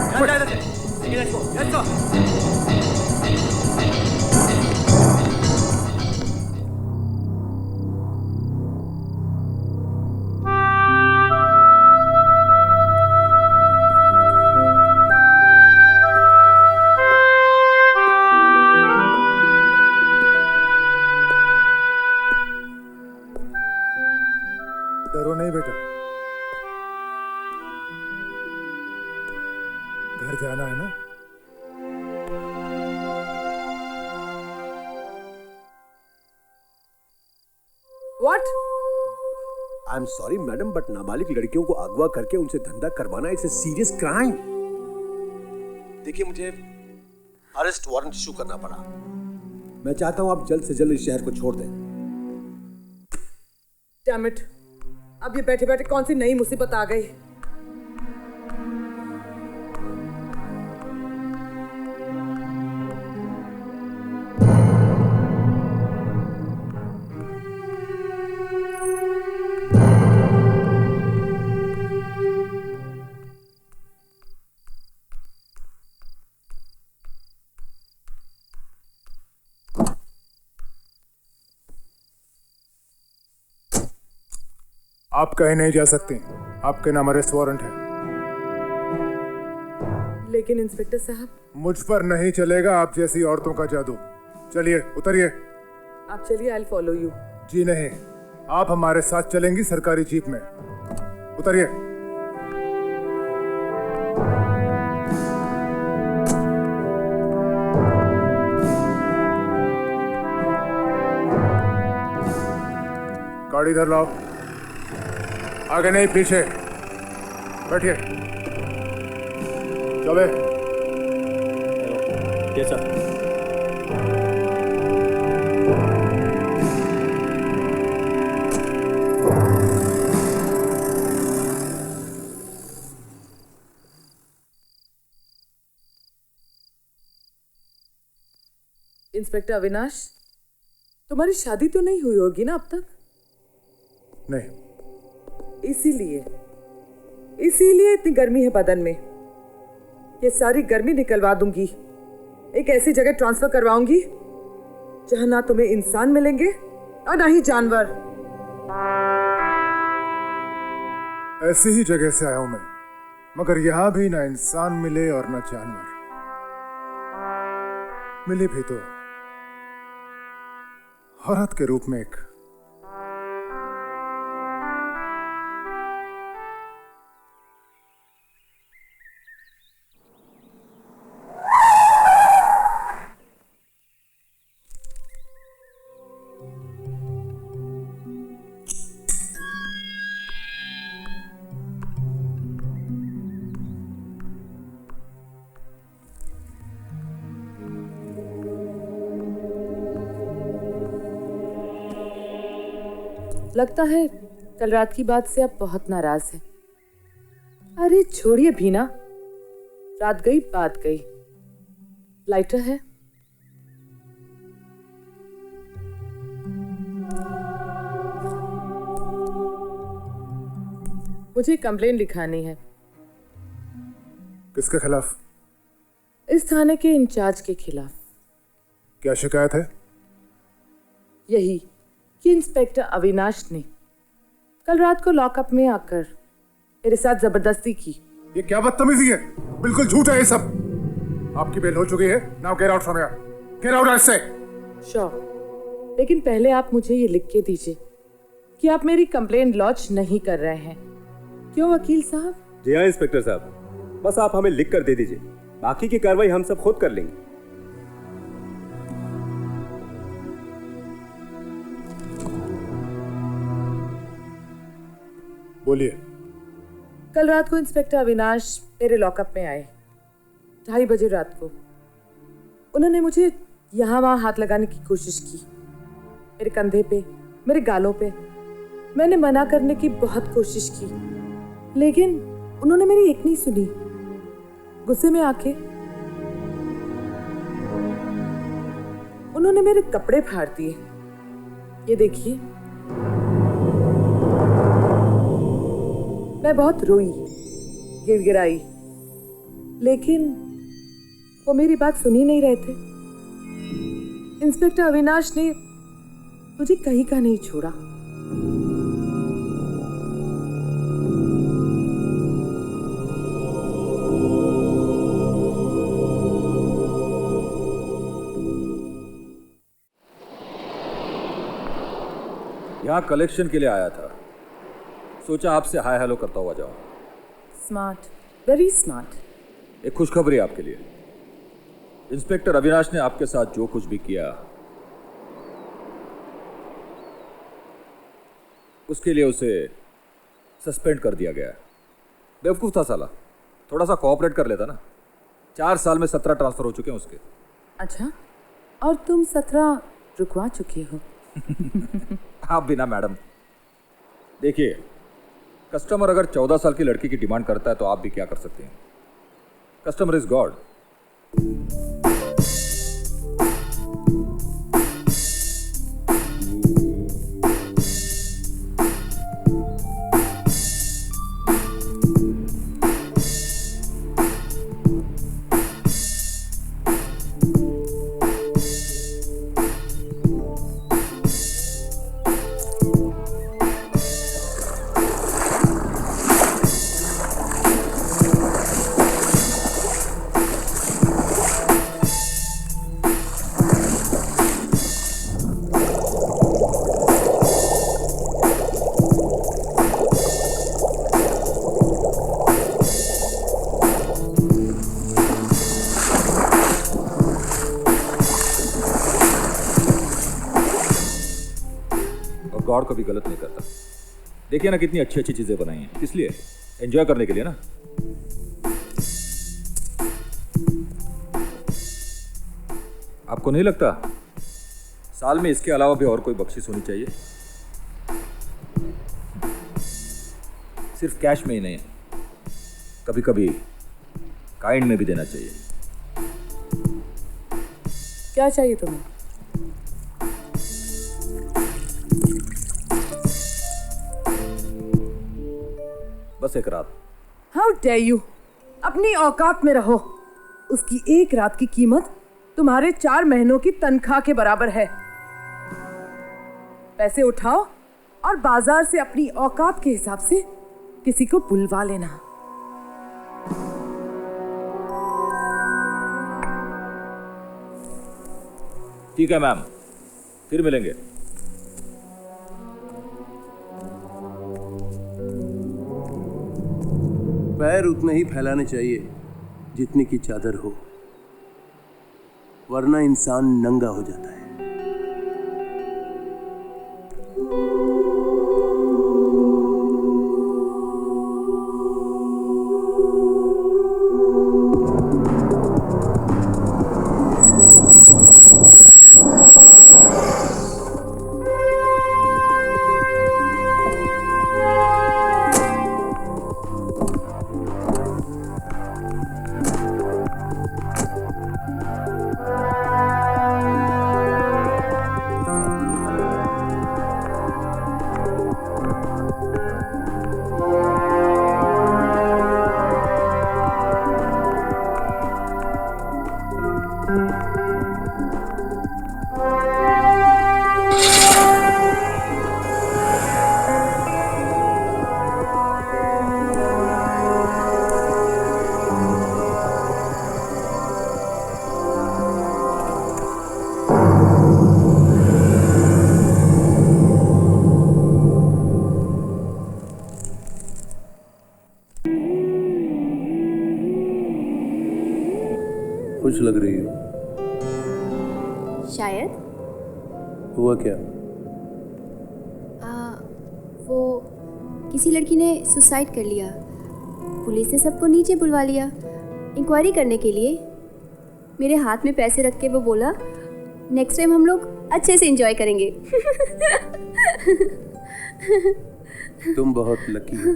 डरो नहीं बेटा, घर जाना है ना? What? I am sorry madam, but नाबालिग लड़कियों को अगवा करके उनसे धंधा करवाना इट्स ए सीरियस क्राइम। देखिए, मुझे अरेस्ट वारंट इशू करना पड़ा। मैं चाहता हूं आप जल्द से जल्द इस शहर को छोड़ दें। Damn it! अब ये बैठे बैठे कौन सी नई मुसीबत आ गई। आप कहीं नहीं जा सकती, आपके नाम अरेस्ट वारंट है। लेकिन इंस्पेक्टर साहब, मुझ पर नहीं चलेगा आप जैसी औरतों का जादू। चलिए उतरिए। आप चलिए, आई विल फॉलो यू। जी नहीं, आप हमारे साथ चलेंगी सरकारी जीप में। उतरिए। गाड़ी इधर लाओ। आगे नहीं, पीछे। बैठिए। चले। Yes sir. इंस्पेक्टर अविनाश, तुम्हारी शादी तो नहीं हुई होगी ना अब तक? नहीं। इसीलिए इतनी गर्मी है बदन में। ये सारी गर्मी निकलवा दूंगी। एक ऐसी जगह ट्रांसफर करवाऊंगी जहां ना तुम्हें इंसान मिलेंगे और ना ही जानवर। ऐसी ही जगह से आया हूं मैं, मगर यहां भी ना इंसान मिले और ना जानवर। मिले भी तो औरत के रूप में एक। लगता है कल रात की बात से आप बहुत नाराज हैं। अरे छोड़िए भीना, रात गई बात गई। लाइटर है? मुझे कंप्लेन लिखानी है। किसके खिलाफ? इस थाने के इंचार्ज के खिलाफ। क्या शिकायत है? यही कि इंस्पेक्टर अविनाश ने कल रात को लॉकअप में आकर मेरे साथ जबरदस्ती की। ये क्या बदतमीजी है? बिल्कुल झूठ है ये सब। आपकी बेल हो चुकी है। Now get out from here. Get out I से। श्योर, लेकिन पहले आप मुझे ये लिख के दीजिए कि आप मेरी कंप्लेंट लॉन्च नहीं कर रहे हैं। क्यों वकील साहब? जी हाँ इंस्पेक्टर साहब, बस आप हमें लिख कर दे दीजिए, बाकी की कार्रवाई हम सब खुद कर लेंगे। बोलिए। कल रात को इंस्पेक्टर अविनाश मेरे लॉकअप में आए 2:30 बजे रात को। उन्होंने मुझे यहाँ वहाँ हाथ लगाने की कोशिश की, मेरे कंधे पे, मेरे गालों पे। मैंने मना करने की बहुत कोशिश की, लेकिन उन्होंने मेरी एक नहीं सुनी। गुस्से में आके उन्होंने मेरे कपड़े फाड़ दिए। ये देखिए, मैं बहुत रोई, गिड़गिड़ाई, लेकिन वो मेरी बात सुन ही नहीं रहे थे। इंस्पेक्टर अविनाश ने मुझे कहीं का नहीं छोड़ा। यहाँ कलेक्शन के लिए आया था, सोचा आपसे हाय हेलो करता हुआ जाऊं। Smart, very smart. एक खुशखबरी आपके लिए, इंस्पेक्टर अविनाश ने आपके साथ जो कुछ भी किया उसके लिए उसे सस्पेंड कर दिया गया है। बेवकूफ था साला, थोड़ा सा कोऑपरेट कर लेता ना। 4 साल में 17 ट्रांसफर हो चुके हैं उसके। अच्छा, और तुम 17 रुकवा चुके हो। आप भी ना मैडम। देखिए, कस्टमर अगर 14 साल की लड़की की डिमांड करता है तो आप भी क्या कर सकते हैं। Customer is God. गॉड कभी गलत नहीं करता। देखिए ना कितनी अच्छी अच्छी चीजें बनाई हैं, किस लिए? एंजॉय करने के लिए ना। आपको नहीं लगता साल में इसके अलावा भी और कोई बख्शिश होनी चाहिए? सिर्फ कैश में ही नहीं, कभी कभी काइंड में भी देना चाहिए। क्या चाहिए तुम्हें? बस एक रात। How dare you! अपनी औकात में रहो। उसकी एक रात की कीमत तुम्हारे 4 महीनों की तनख्वाह के बराबर है। पैसे उठाओ और बाजार से अपनी औकात के हिसाब से किसी को बुलवा लेना। ठीक है मैम, फिर मिलेंगे। पैर उतने ही फैलाने चाहिए जितनी की चादर हो, वरना इंसान नंगा हो जाता है। खुश लग रही हो। शायद। हुआ क्या? वो किसी लड़की ने सुसाइड कर लिया। पुलिस ने सबको नीचे बुलवा लिया इंक्वायरी करने के लिए। मेरे हाथ में पैसे रख के वो बोला, नेक्स्ट टाइम हम लोग अच्छे से एंजॉय करेंगे। तुम बहुत लकी हो।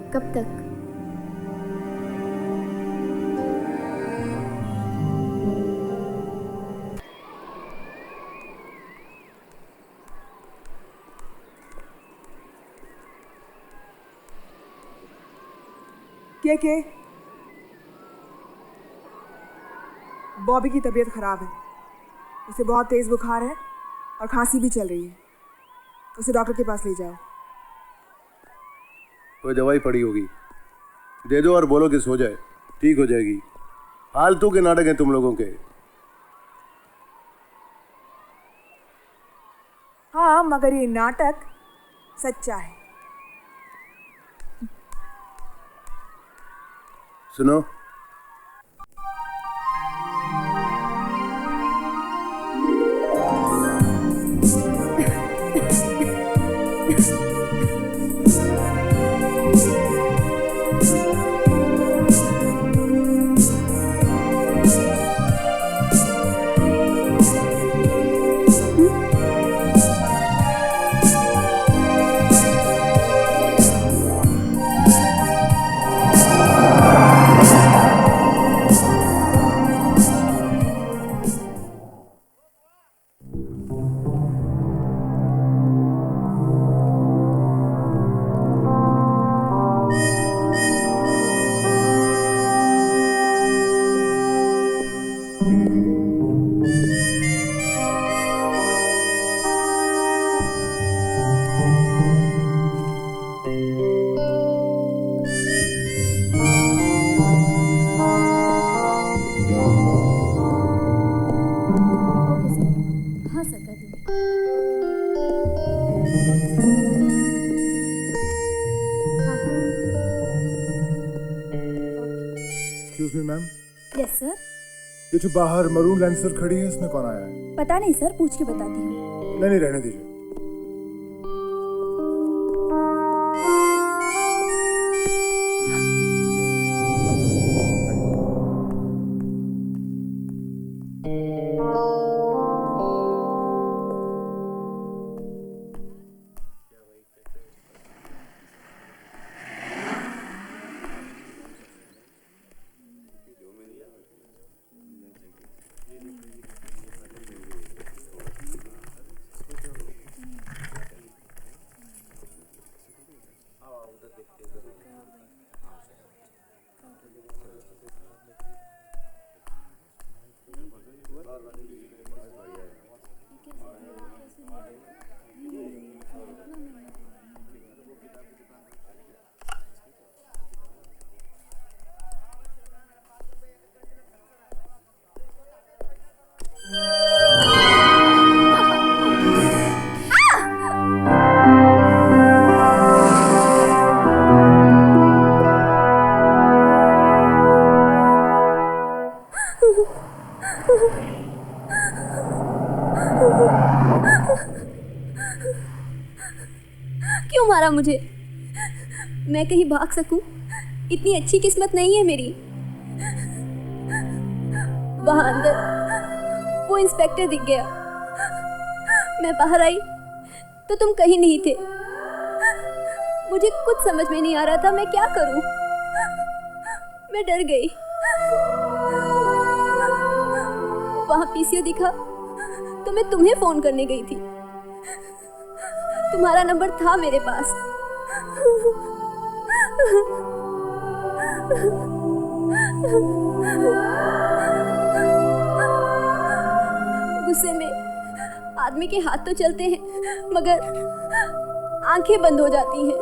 कब तक? के बॉबी की तबीयत खराब है, उसे बहुत तेज बुखार है और खांसी भी चल रही है, उसे डॉक्टर के पास ले जाओ। कोई दवाई पड़ी होगी, दे दो और बोलो कि सो जाए, ठीक हो जाएगी। फालतू के नाटक हैं तुम लोगों के। हाँ, मगर ये नाटक सच्चा है। सुनो, excuse me ma'am, yes sir. ये जो बाहर मरून लैंसर खड़ी है, इसमें कौन आया है? पता नहीं सर, पूछ के बताती हूँ। नहीं रहने दीजिए। क्यों मारा मुझे? मैं कहीं भाग सकूं? इतनी अच्छी किस्मत नहीं है मेरी। वहां अंदर वो इंस्पेक्टर दिख गया। मैं बाहर आई तो तुम कहीं नहीं थे। मुझे कुछ समझ में नहीं आ रहा था मैं क्या करूं। मैं डर गई। वहां पीसीओ दिखा तो मैं तुम्हें फोन करने गई थी। तुम्हारा नंबर था मेरे पास। गुस्से में आदमी के हाथ तो चलते हैं मगर आंखें बंद हो जाती हैं।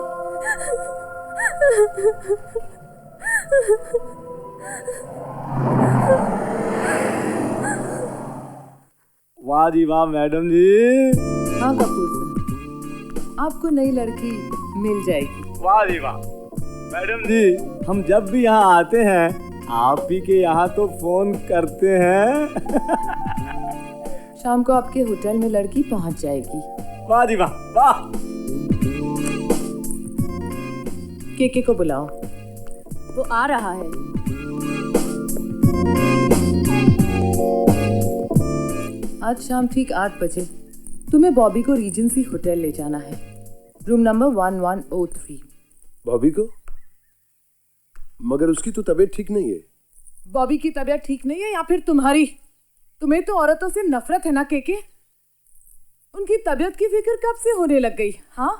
वाह जी वाह मैडम जी। हाँ कपूर सर, आपको नई लड़की मिल जाएगी। वाह जी वाह मैडम जी, हम जब भी यहाँ आते हैं आप ही के यहाँ तो फोन करते हैं। शाम को आपके होटल में लड़की पहुँच जाएगी। वाह जी वाह वाह। केके को बुलाओ। वो आ रहा है। आज शाम ठीक 8 बजे तुम्हें बॉबी को रीजेंसी होटल ले जाना है, रूम नंबर 1103। बॉबी को? मगर उसकी तो तबीयत ठीक नहीं है। बॉबी की तबीयत ठीक नहीं है या फिर तुम्हारी? तुम्हें तो औरतों से नफरत है ना केके? उनकी तबीयत की फिक्र कब से होने लग गई? हाँ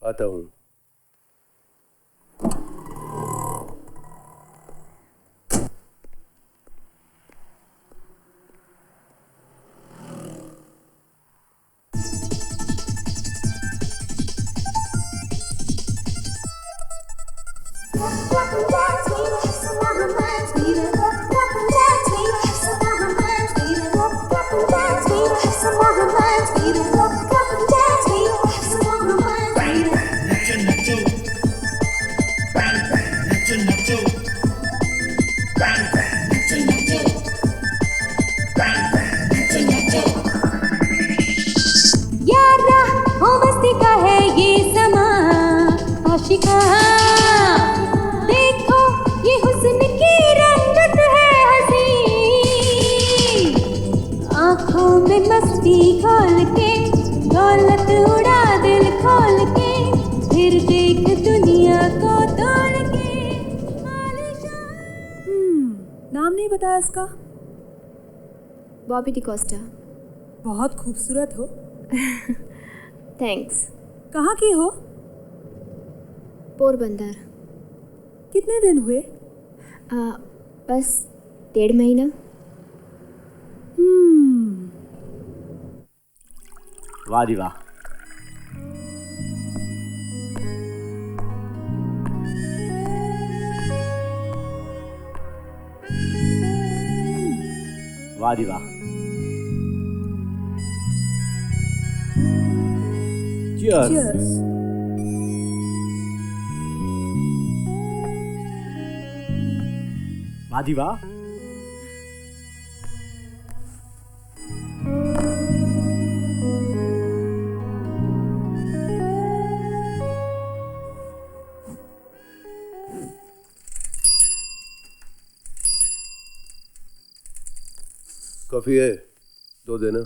आता हूँ। यारा हो मस्ती का है ये समा आशिका, देखो ये हुस्न की रंगत है हंसी, आंखों में मस्ती खोल के दौलत उड़ा दिल खोल के, फिर देख दुनिया को तोड़ के। नाम नहीं बताया इसका? बॉबी डिकोस्टा। बहुत खूबसूरत हो। थैंक्स। कहाँ की हो? पोरबंदर। कितने दिन हुए? बस 1.5 महीना। वाह जी वाह। वाह जी वाह। Cheers. वाह जी वाह। कॉफी है, 2 देना।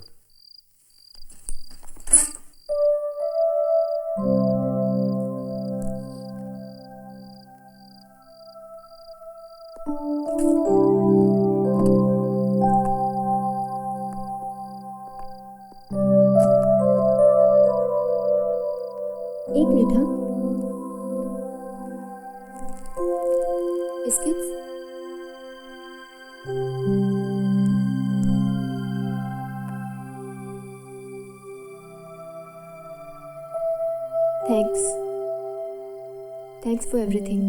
एक मिनट। हाँ, बिस्किट्स। Thanks for everything.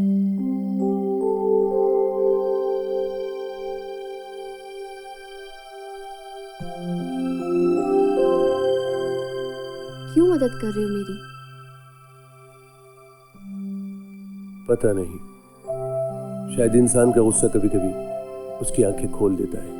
क्यों मदद कर रहे हो मेरी? पता नहीं, शायद इंसान का गुस्सा कभी कभी उसकी आंखें खोल देता है।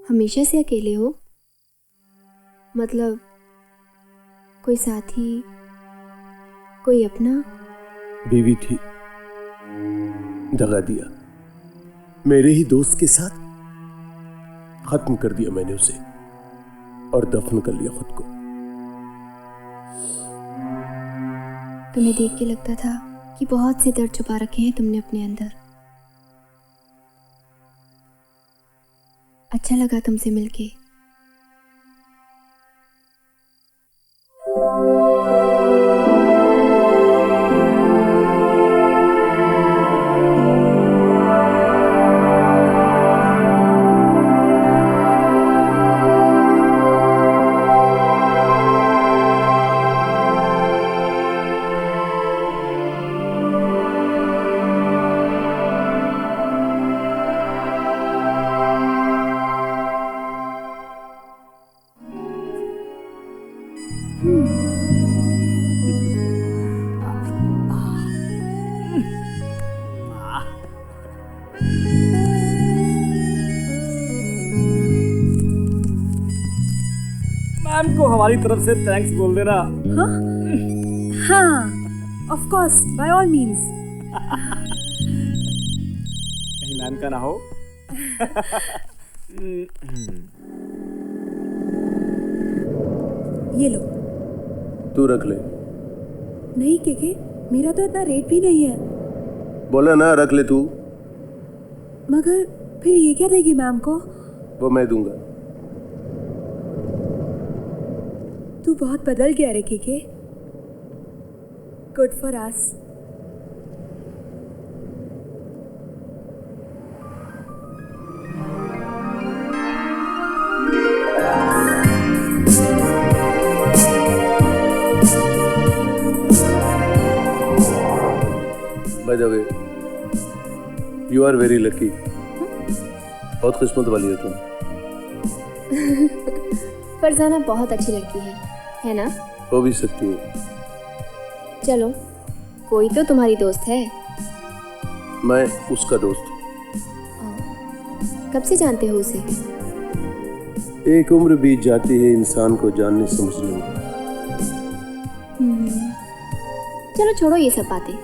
हमेशा से अकेले हो? मतलब कोई साथी, कोई अपना? बीवी थी, दगा दिया। मेरे ही दोस्त के साथ खत्म कर दिया मैंने उसे और दफन कर लिया खुद को। तुम्हें देख के लगता था कि बहुत से दर्द छुपा रखे हैं तुमने अपने अंदर। अच्छा लगा तुमसे मिलके। मैम को हमारी तरफ से थैंक्स बोल देना। हाँ, of course, by all means. कहीं मैम का ना हो। ये लो। तू रख ले। नहीं केके, मेरा तो इतना रेट भी नहीं है। बोला ना रख ले तू। मगर फिर ये क्या देगी मैम को? वो मैं दूंगा। तू बहुत बदल गया रे KK. Good for us. By the way, you are very lucky. बहुत किस्मत वाली हो तुम। फरजाना बहुत अच्छी लड़की है ना? हो भी सकती है। चलो, कोई तो तुम्हारी दोस्त है। मैं उसका दोस्त। कब से जानते हो उसे? एक उम्र बीत जाती है इंसान को जानने समझने में। चलो छोड़ो ये सब बातें।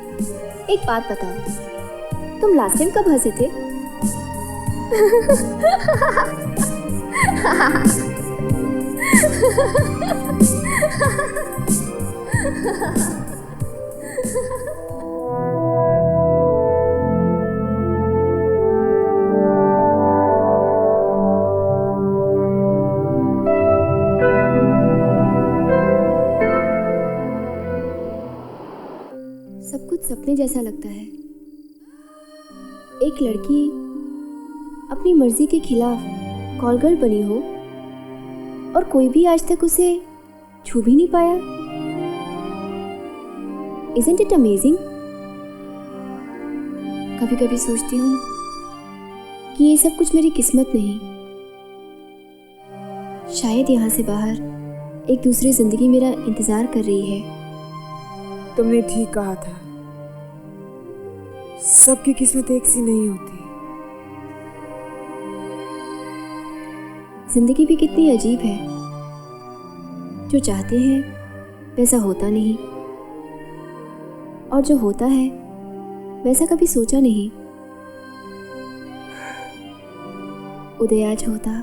एक बात बताओ, तुम लास्ट टाइम कब हंसे थे? सब कुछ सपने जैसा लगता है। एक लड़की अपनी मर्जी के खिलाफ कॉल गर्ल बनी हो और कोई भी आज तक उसे छू भी नहीं पाया। Isn't it amazing? कभी कभी सोचती हूँ कि ये सब कुछ मेरी किस्मत नहीं, शायद यहाँ से बाहर एक दूसरी जिंदगी मेरा इंतजार कर रही है। तुमने ठीक कहा था, सबकी किस्मत एक सी नहीं होती। जिंदगी भी कितनी अजीब है। जो चाहते हैं वैसा होता नहीं, और जो होता है वैसा कभी सोचा नहीं। उदय आज होता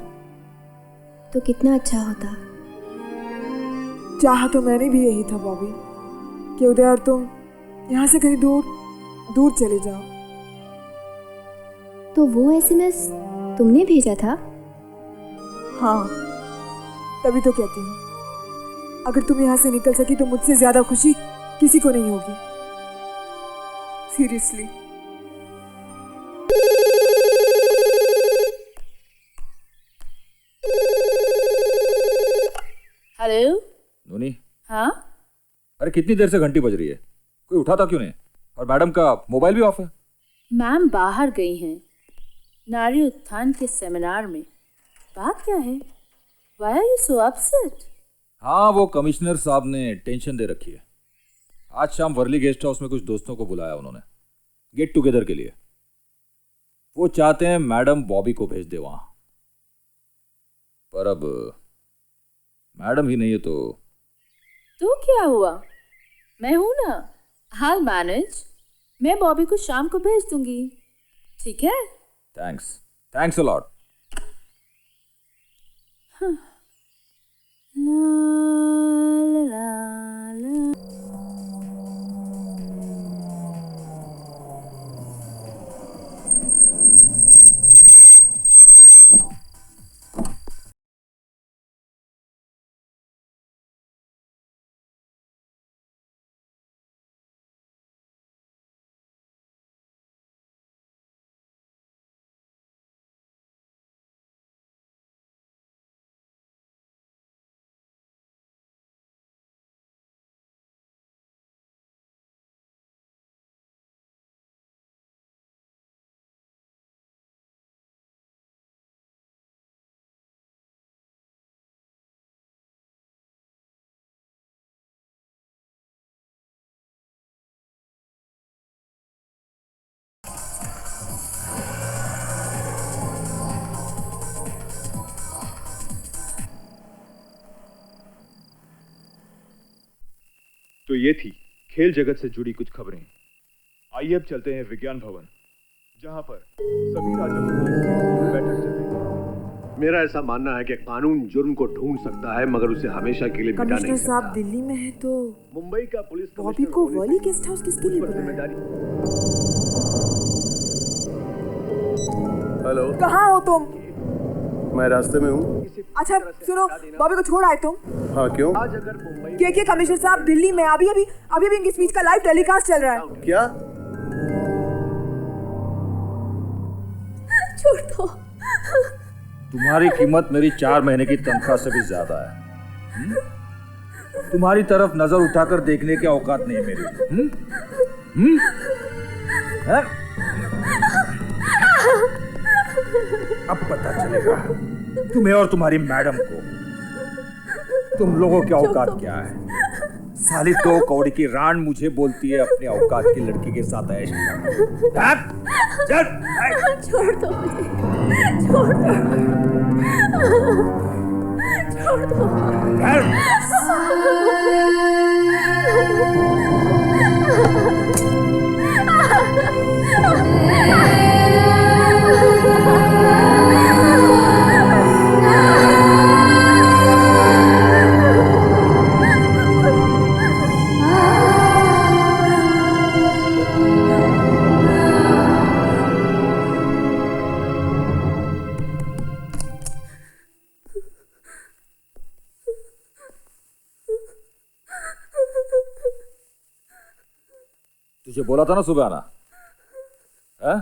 तो कितना अच्छा होता। चाहा तो मैंने भी यही था बॉबी, कि उदय और तुम यहाँ से कहीं दूर दूर चले जाओ। तो वो एसएमएस तुमने भेजा था? हाँ, तभी तो कहती हूँ, अगर तुम यहाँ से निकल सकी तो मुझसे ज्यादा खुशी किसी को नहीं होगी। सीरियसली। हेलो नूनी। हाँ, अरे कितनी देर से घंटी बज रही है, कोई उठाता क्यों नहीं? और मैडम का मोबाइल भी ऑफ है। मैम बाहर गई हैं नारी उत्थान के सेमिनार में। बात क्या है? Why are you so upset? हाँ, वो कमिश्नर साहब ने टेंशन दे रखी है। आज शाम वर्ली गेस्ट हाउस में कुछ दोस्तों को बुलाया उन्होंने, गेट टुगेदर के लिए। वो चाहते हैं मैडम बॉबी को भेज दे वहां, पर अब मैडम ही नहीं है तो क्या हुआ? मैं हूं ना, I'll manage। मैं बॉबी को शाम को भेज दूंगी, ठीक है? Thanks a lot. तो ये थी खेल जगत से जुड़ी कुछ खबरें। आइए अब चलते हैं विज्ञान भवन, जहां पर सभी राज्यों की पुलिस की बैठक चल रही है। मेरा ऐसा मानना है कि कानून जुर्म को ढूंढ सकता है, मगर उसे हमेशा के लिए मिटा नहीं कमिश्नर सकता। साहब दिल्ली में है तो मुंबई का पुलिस बॉबी को वर्ली गेस्ट हाउस किसके लिए बुलाया? हेलो, कहाँ हो तुम? मैं रास्ते में हूँ। अच्छा सुनो, बॉबी को छोड़ आए तुम? हाँ, क्यों? क्या कमिश्नर साहब दिल्ली में अभी इनकी स्पीच का लाइव टेलीकास्ट चल रहा है। क्या? छोड़ दो। तुम्हारी कीमत मेरी 4 महीने की तनख्वाह से भी ज्यादा है। तुम्हारी तरफ नजर उठाकर देखने की औकात नहीं मेरी। अब पता चलेगा तुम्हें और तुम्हारी मैडम को तुम लोगों की औकात क्या है। साली 2 कौड़ी की रान मुझे बोलती है अपनी औकात की लड़की के साथ ऐश करना। छोड़ दो मुझे, छोड़ दो, छोड़ दो। तुझे बोला था ना सुबह आना, है?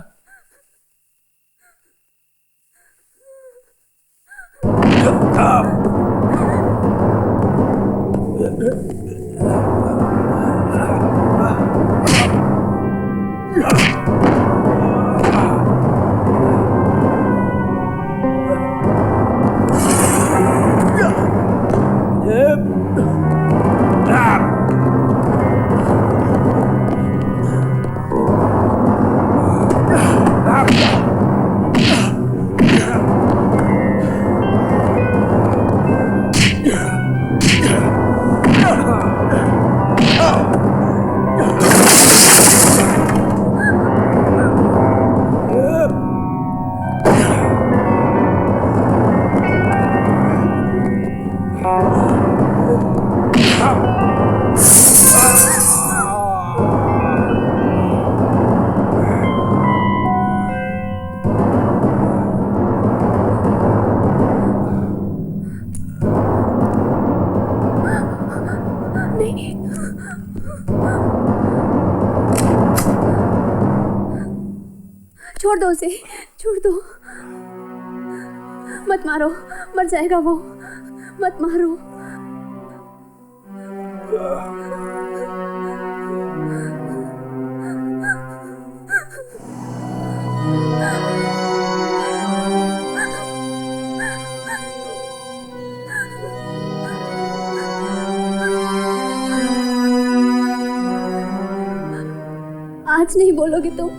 छोड़ दो उसे, छोड़ दो, मत मारो, मर जाएगा वो, मत मारो। आज नहीं बोलोगे तुम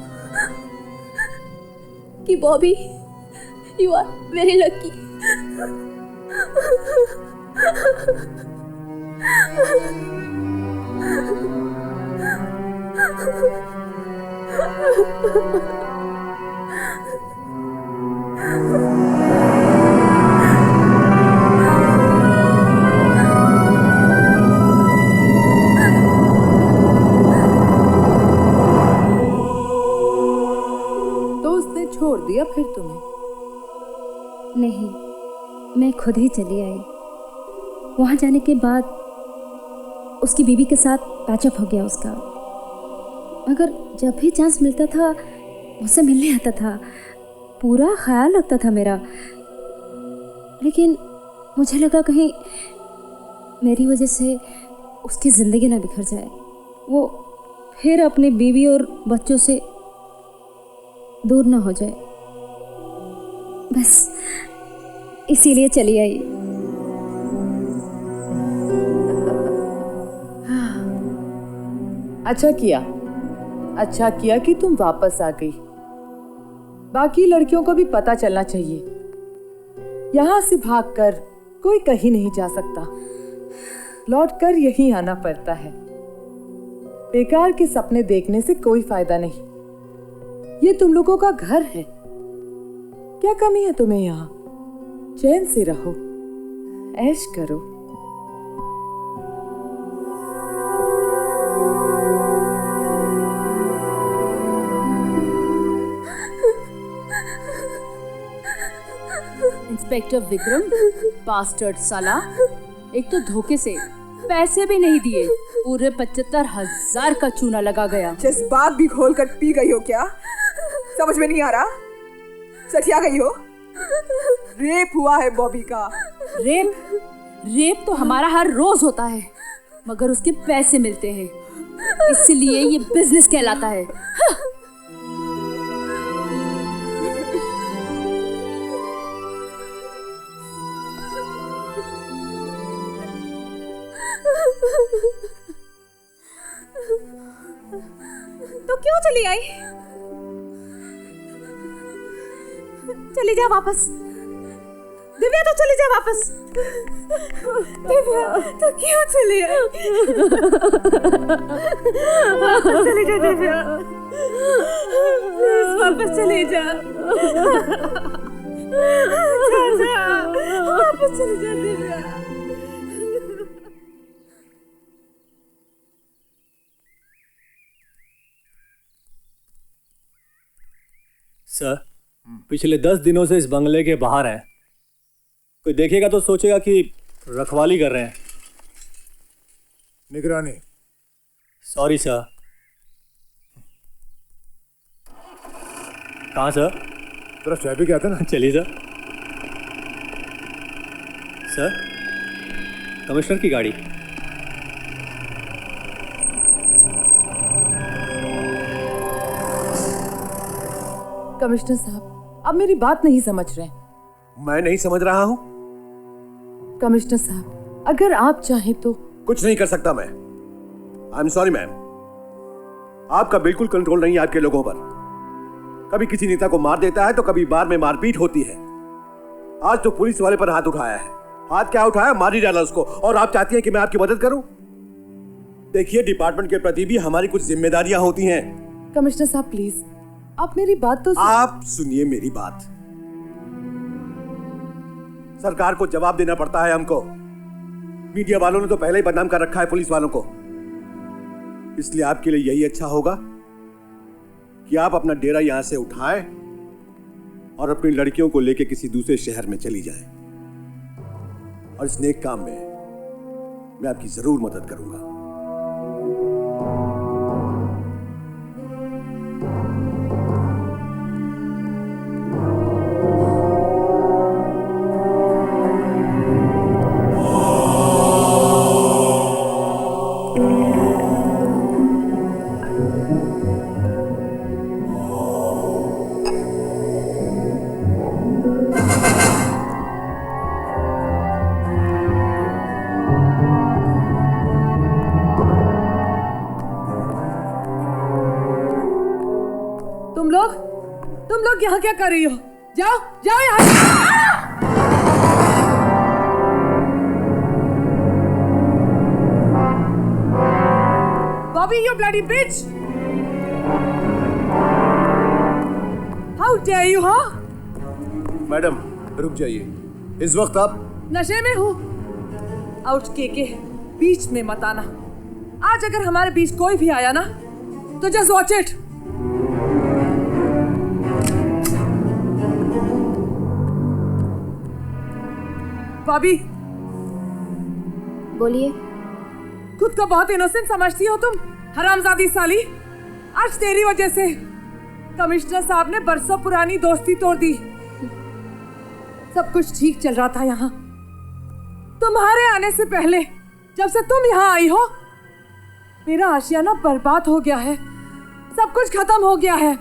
कि Bobby you are very lucky. छोड़ दिया फिर तुम्हें? नहीं, मैं खुद ही चली आई। वहां जाने के बाद उसकी बीवी के साथ पैचअप हो गया उसका, मगर जब भी चांस मिलता था मुझसे मिलने आता था, पूरा ख्याल रखता था मेरा। लेकिन मुझे लगा कहीं मेरी वजह से उसकी ज़िंदगी ना बिखर जाए, वो फिर अपनी बीवी और बच्चों से दूर ना हो जाए, बस इसीलिए चली आई। अच्छा किया कि तुम वापस आ गई। बाकी लड़कियों को भी पता चलना चाहिए, यहाँ से भागकर कोई कहीं नहीं जा सकता, लौट कर यहीं आना पड़ता है। बेकार के सपने देखने से कोई फायदा नहीं। ये तुम लोगों का घर है। क्या कमी है तुम्हें यहाँ? चैन से रहो, ऐश करो। इंस्पेक्टर विक्रम, बास्टर्ड साला, एक तो धोखे से पैसे भी नहीं दिए, पूरे 75,000 का चूना लगा गया। जज्बात भी खोल कर पी गई हो क्या? समझ में नहीं आ रहा? सठिया गई हो? रेप हुआ है बॉबी का। रेप तो हमारा हर रोज होता है, मगर उसके पैसे मिलते हैं, इसलिए ये बिजनेस कहलाता है। तो क्यों चली आई? चली जा वापस। दिव्या तो चली जा वापस। दिव्या तो क्यों चली आई? वापस चली जा दिव्या, प्लीज वापस चली जा। वापस चली जा दिव्या। सर, पिछले 10 दिनों से इस बंगले के बाहर हैं। कोई देखेगा तो सोचेगा कि रखवाली कर रहे हैं। निगरानी। Sorry sir. कहाँ सर? तेरा चाय भी क्या था ना? चलिए सर। सर, कमिश्नर की गाड़ी। कमिश्नर साहब, आप मेरी बात नहीं समझ रहे। मैं नहीं समझ रहा हूं। कमिश्नर साहब, अगर आप चाहें तो। कुछ नहीं कर सकता मैं। I am sorry ma'am. आपका बिल्कुल कंट्रोल नहीं है आपके लोगों पर। कभी किसी नेता को मार देता है तो कभी बार में मारपीट होती है। आज तो पुलिस वाले पर हाथ उठाया है। हाथ क्या उठाया? मार ही डाला उसको। और आप चाहती हैं कि मैं आपकी मदद करूं? देखिए, डिपार्टमेंट के प्रति भी हमारी कुछ जिम्मेदारियां होती हैं। कमिश्नर साहब प्लीज, आप मेरी बात तो आप सुनिए मेरी बात। सरकार को जवाब देना पड़ता है हमको। मीडिया वालों ने तो पहले ही बदनाम कर रखा है पुलिस वालों को। इसलिए आपके लिए यही अच्छा होगा कि आप अपना डेरा यहां से उठाएं और अपनी लड़कियों को लेकर किसी दूसरे शहर में चली जाएं। और इस नेक काम में मैं आपकी जरूर मदद करूंगा। तुम लोग यहाँ क्या कर रही हो? जाओ जाओ यहाँ। Bobby, you bloody bitch! How dare you, huh? Madam रुक जाइए। इस वक्त आप नशे में हूँ। आउट के बीच में मत आना। आज अगर हमारे बीच कोई भी आया ना तो जस्ट वॉच इट। बॉबी, बोलिए। खुद को बहुत इनोसेंट समझती हो तुम, हरामजादी साली। आज तेरी वजह से कमिश्नर साहब ने बरसों पुरानी दोस्ती तोड़ दी। सब कुछ ठीक चल रहा था यहाँ। तुम्हारे आने से पहले, जब से तुम यहाँ आई हो, मेरा आशियाना बर्बाद हो गया है। सब कुछ खत्म हो गया है।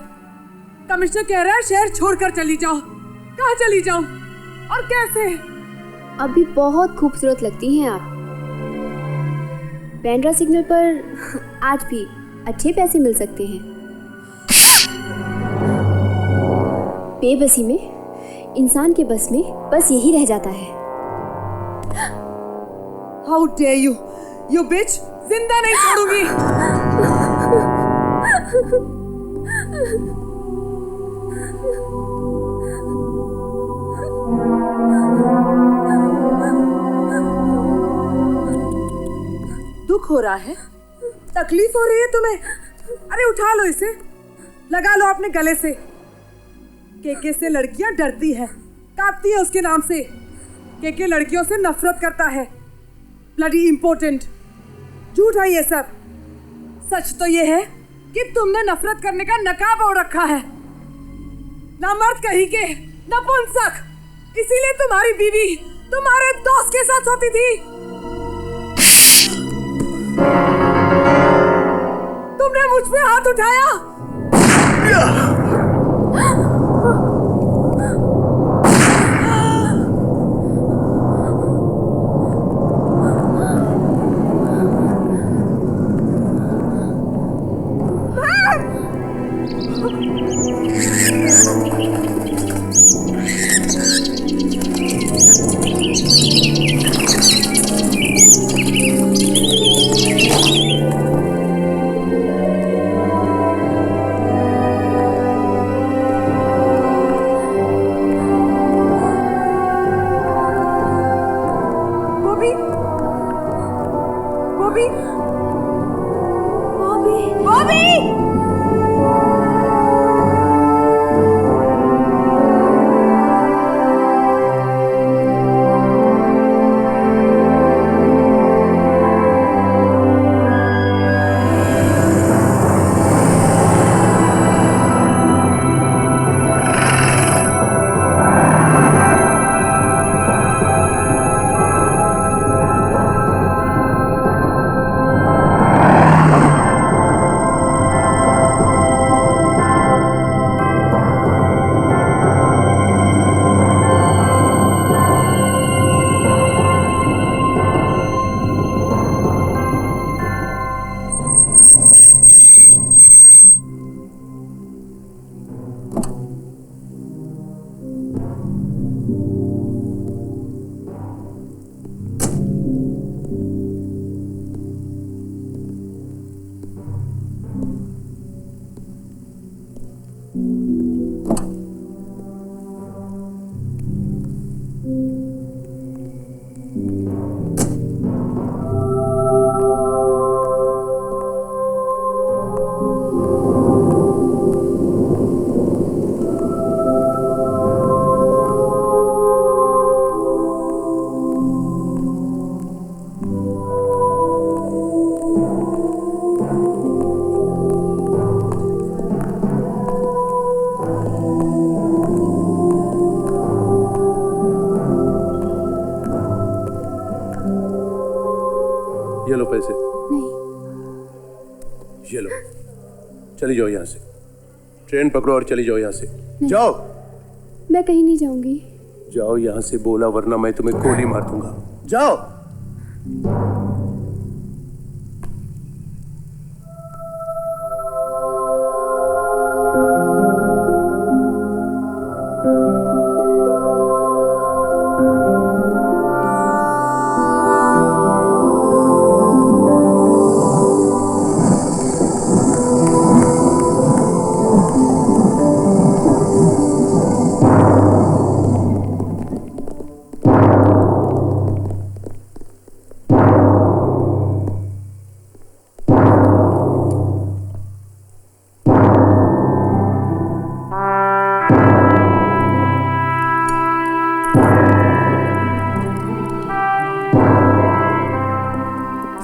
कमिश्नर कह रहा है शहर छोड़कर चली जाओ। कहाँ चली जाऊं और कैसे? अभी बहुत खूबसूरत लगती हैं आप। बैंड्रा सिग्नल पर आज भी अच्छे पैसे मिल सकते हैं। बेबसी में इंसान के बस में बस यही रह जाता है। How dare you, you bitch! जिंदा नहीं छोड़ूंगी। दुख हो रहा है, तकलीफ हो रही है तुम्हें? अरे उठा लो इसे, लगा लो अपने गले से। केके से लड़कियां डरती है, कांपती है उसके नाम से। केके लड़कियों से नफरत करता है। Bloody important. झूठ है ये सब। सच तो ये है कि तुमने नफरत करने का नकाब ओढ़ रखा है। ना मर्द कहीं के, नपुंसक। इसीलिए तुम्हारी बीवी तुम्हारे दोस्त के साथ सोती थी। तुमने मुझ पे हाथ उठाया। ये लो पैसे। नहीं। ये लो, चली जाओ यहाँ से। ट्रेन पकड़ो और चली जाओ यहाँ से। जाओ। मैं कहीं नहीं जाऊंगी। जाओ यहाँ से बोला, वरना मैं तुम्हें गोली मार दूंगा। जाओ।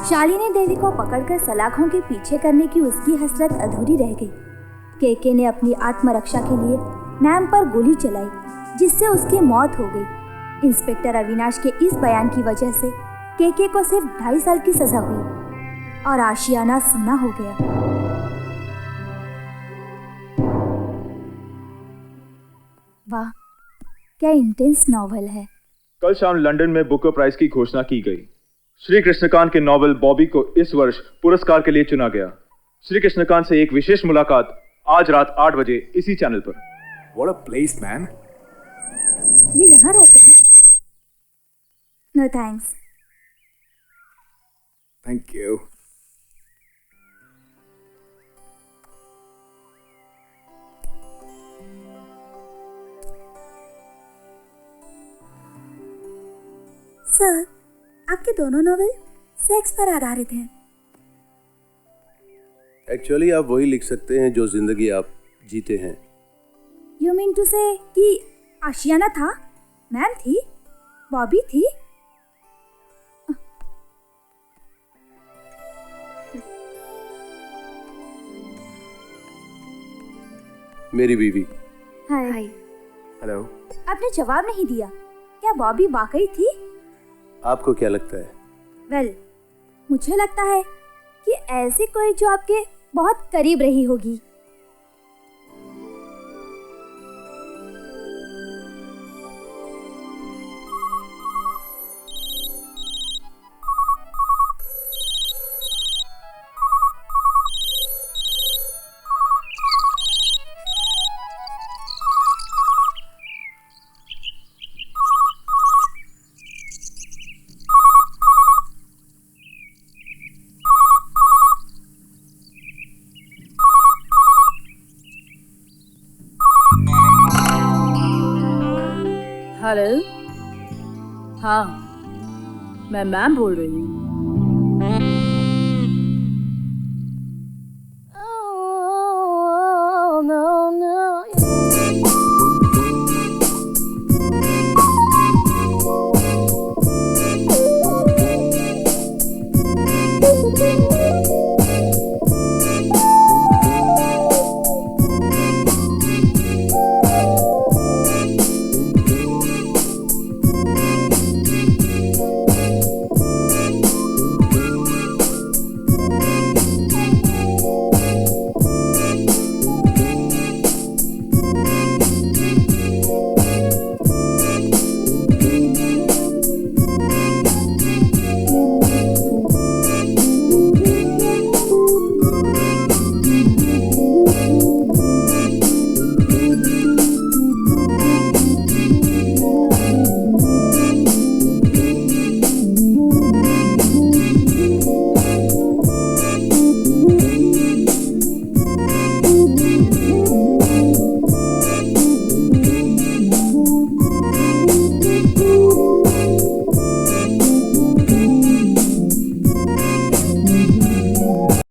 शालिनी देवी को पकड़कर सलाखों के पीछे करने की उसकी हसरत अधूरी रह गई। केके ने अपनी आत्मरक्षा के लिए मैम पर गोली चलाई, जिससे उसकी मौत हो गई। इंस्पेक्टर अविनाश के इस बयान की वजह से केके को सिर्फ 2.5 साल की सजा हुई और आशियाना सुना हो गया। वाह, क्या इंटेंस नॉवल है। कल शाम लंदन में बुकर प्राइज की घोषणा की गई। श्री कृष्णकांत के नॉवल बॉबी को इस वर्ष पुरस्कार के लिए चुना गया। श्री कृष्णकांत से एक विशेष मुलाकात आज रात 8 बजे इसी चैनल पर। What a place, man. ये यहाँ रहते हैं? No thanks. Thank you. Sir, आपके दोनों नॉवेल सेक्स पर आधारित हैं। एक्चुअली आप वही लिख सकते हैं जो जिंदगी आप जीते हैं। यू मीन टू से कि आशियाना था, मैम थी, बॉबी थी। मेरी बीवी। हाय। हेलो। आपने जवाब नहीं दिया। क्या बॉबी वाकई थी? आपको क्या लगता है? वेल, मुझे लगता है कि ऐसी कोई जो आपके बहुत करीब रही होगी। हेलो, हाँ मैं मैम बोल रही हूँ।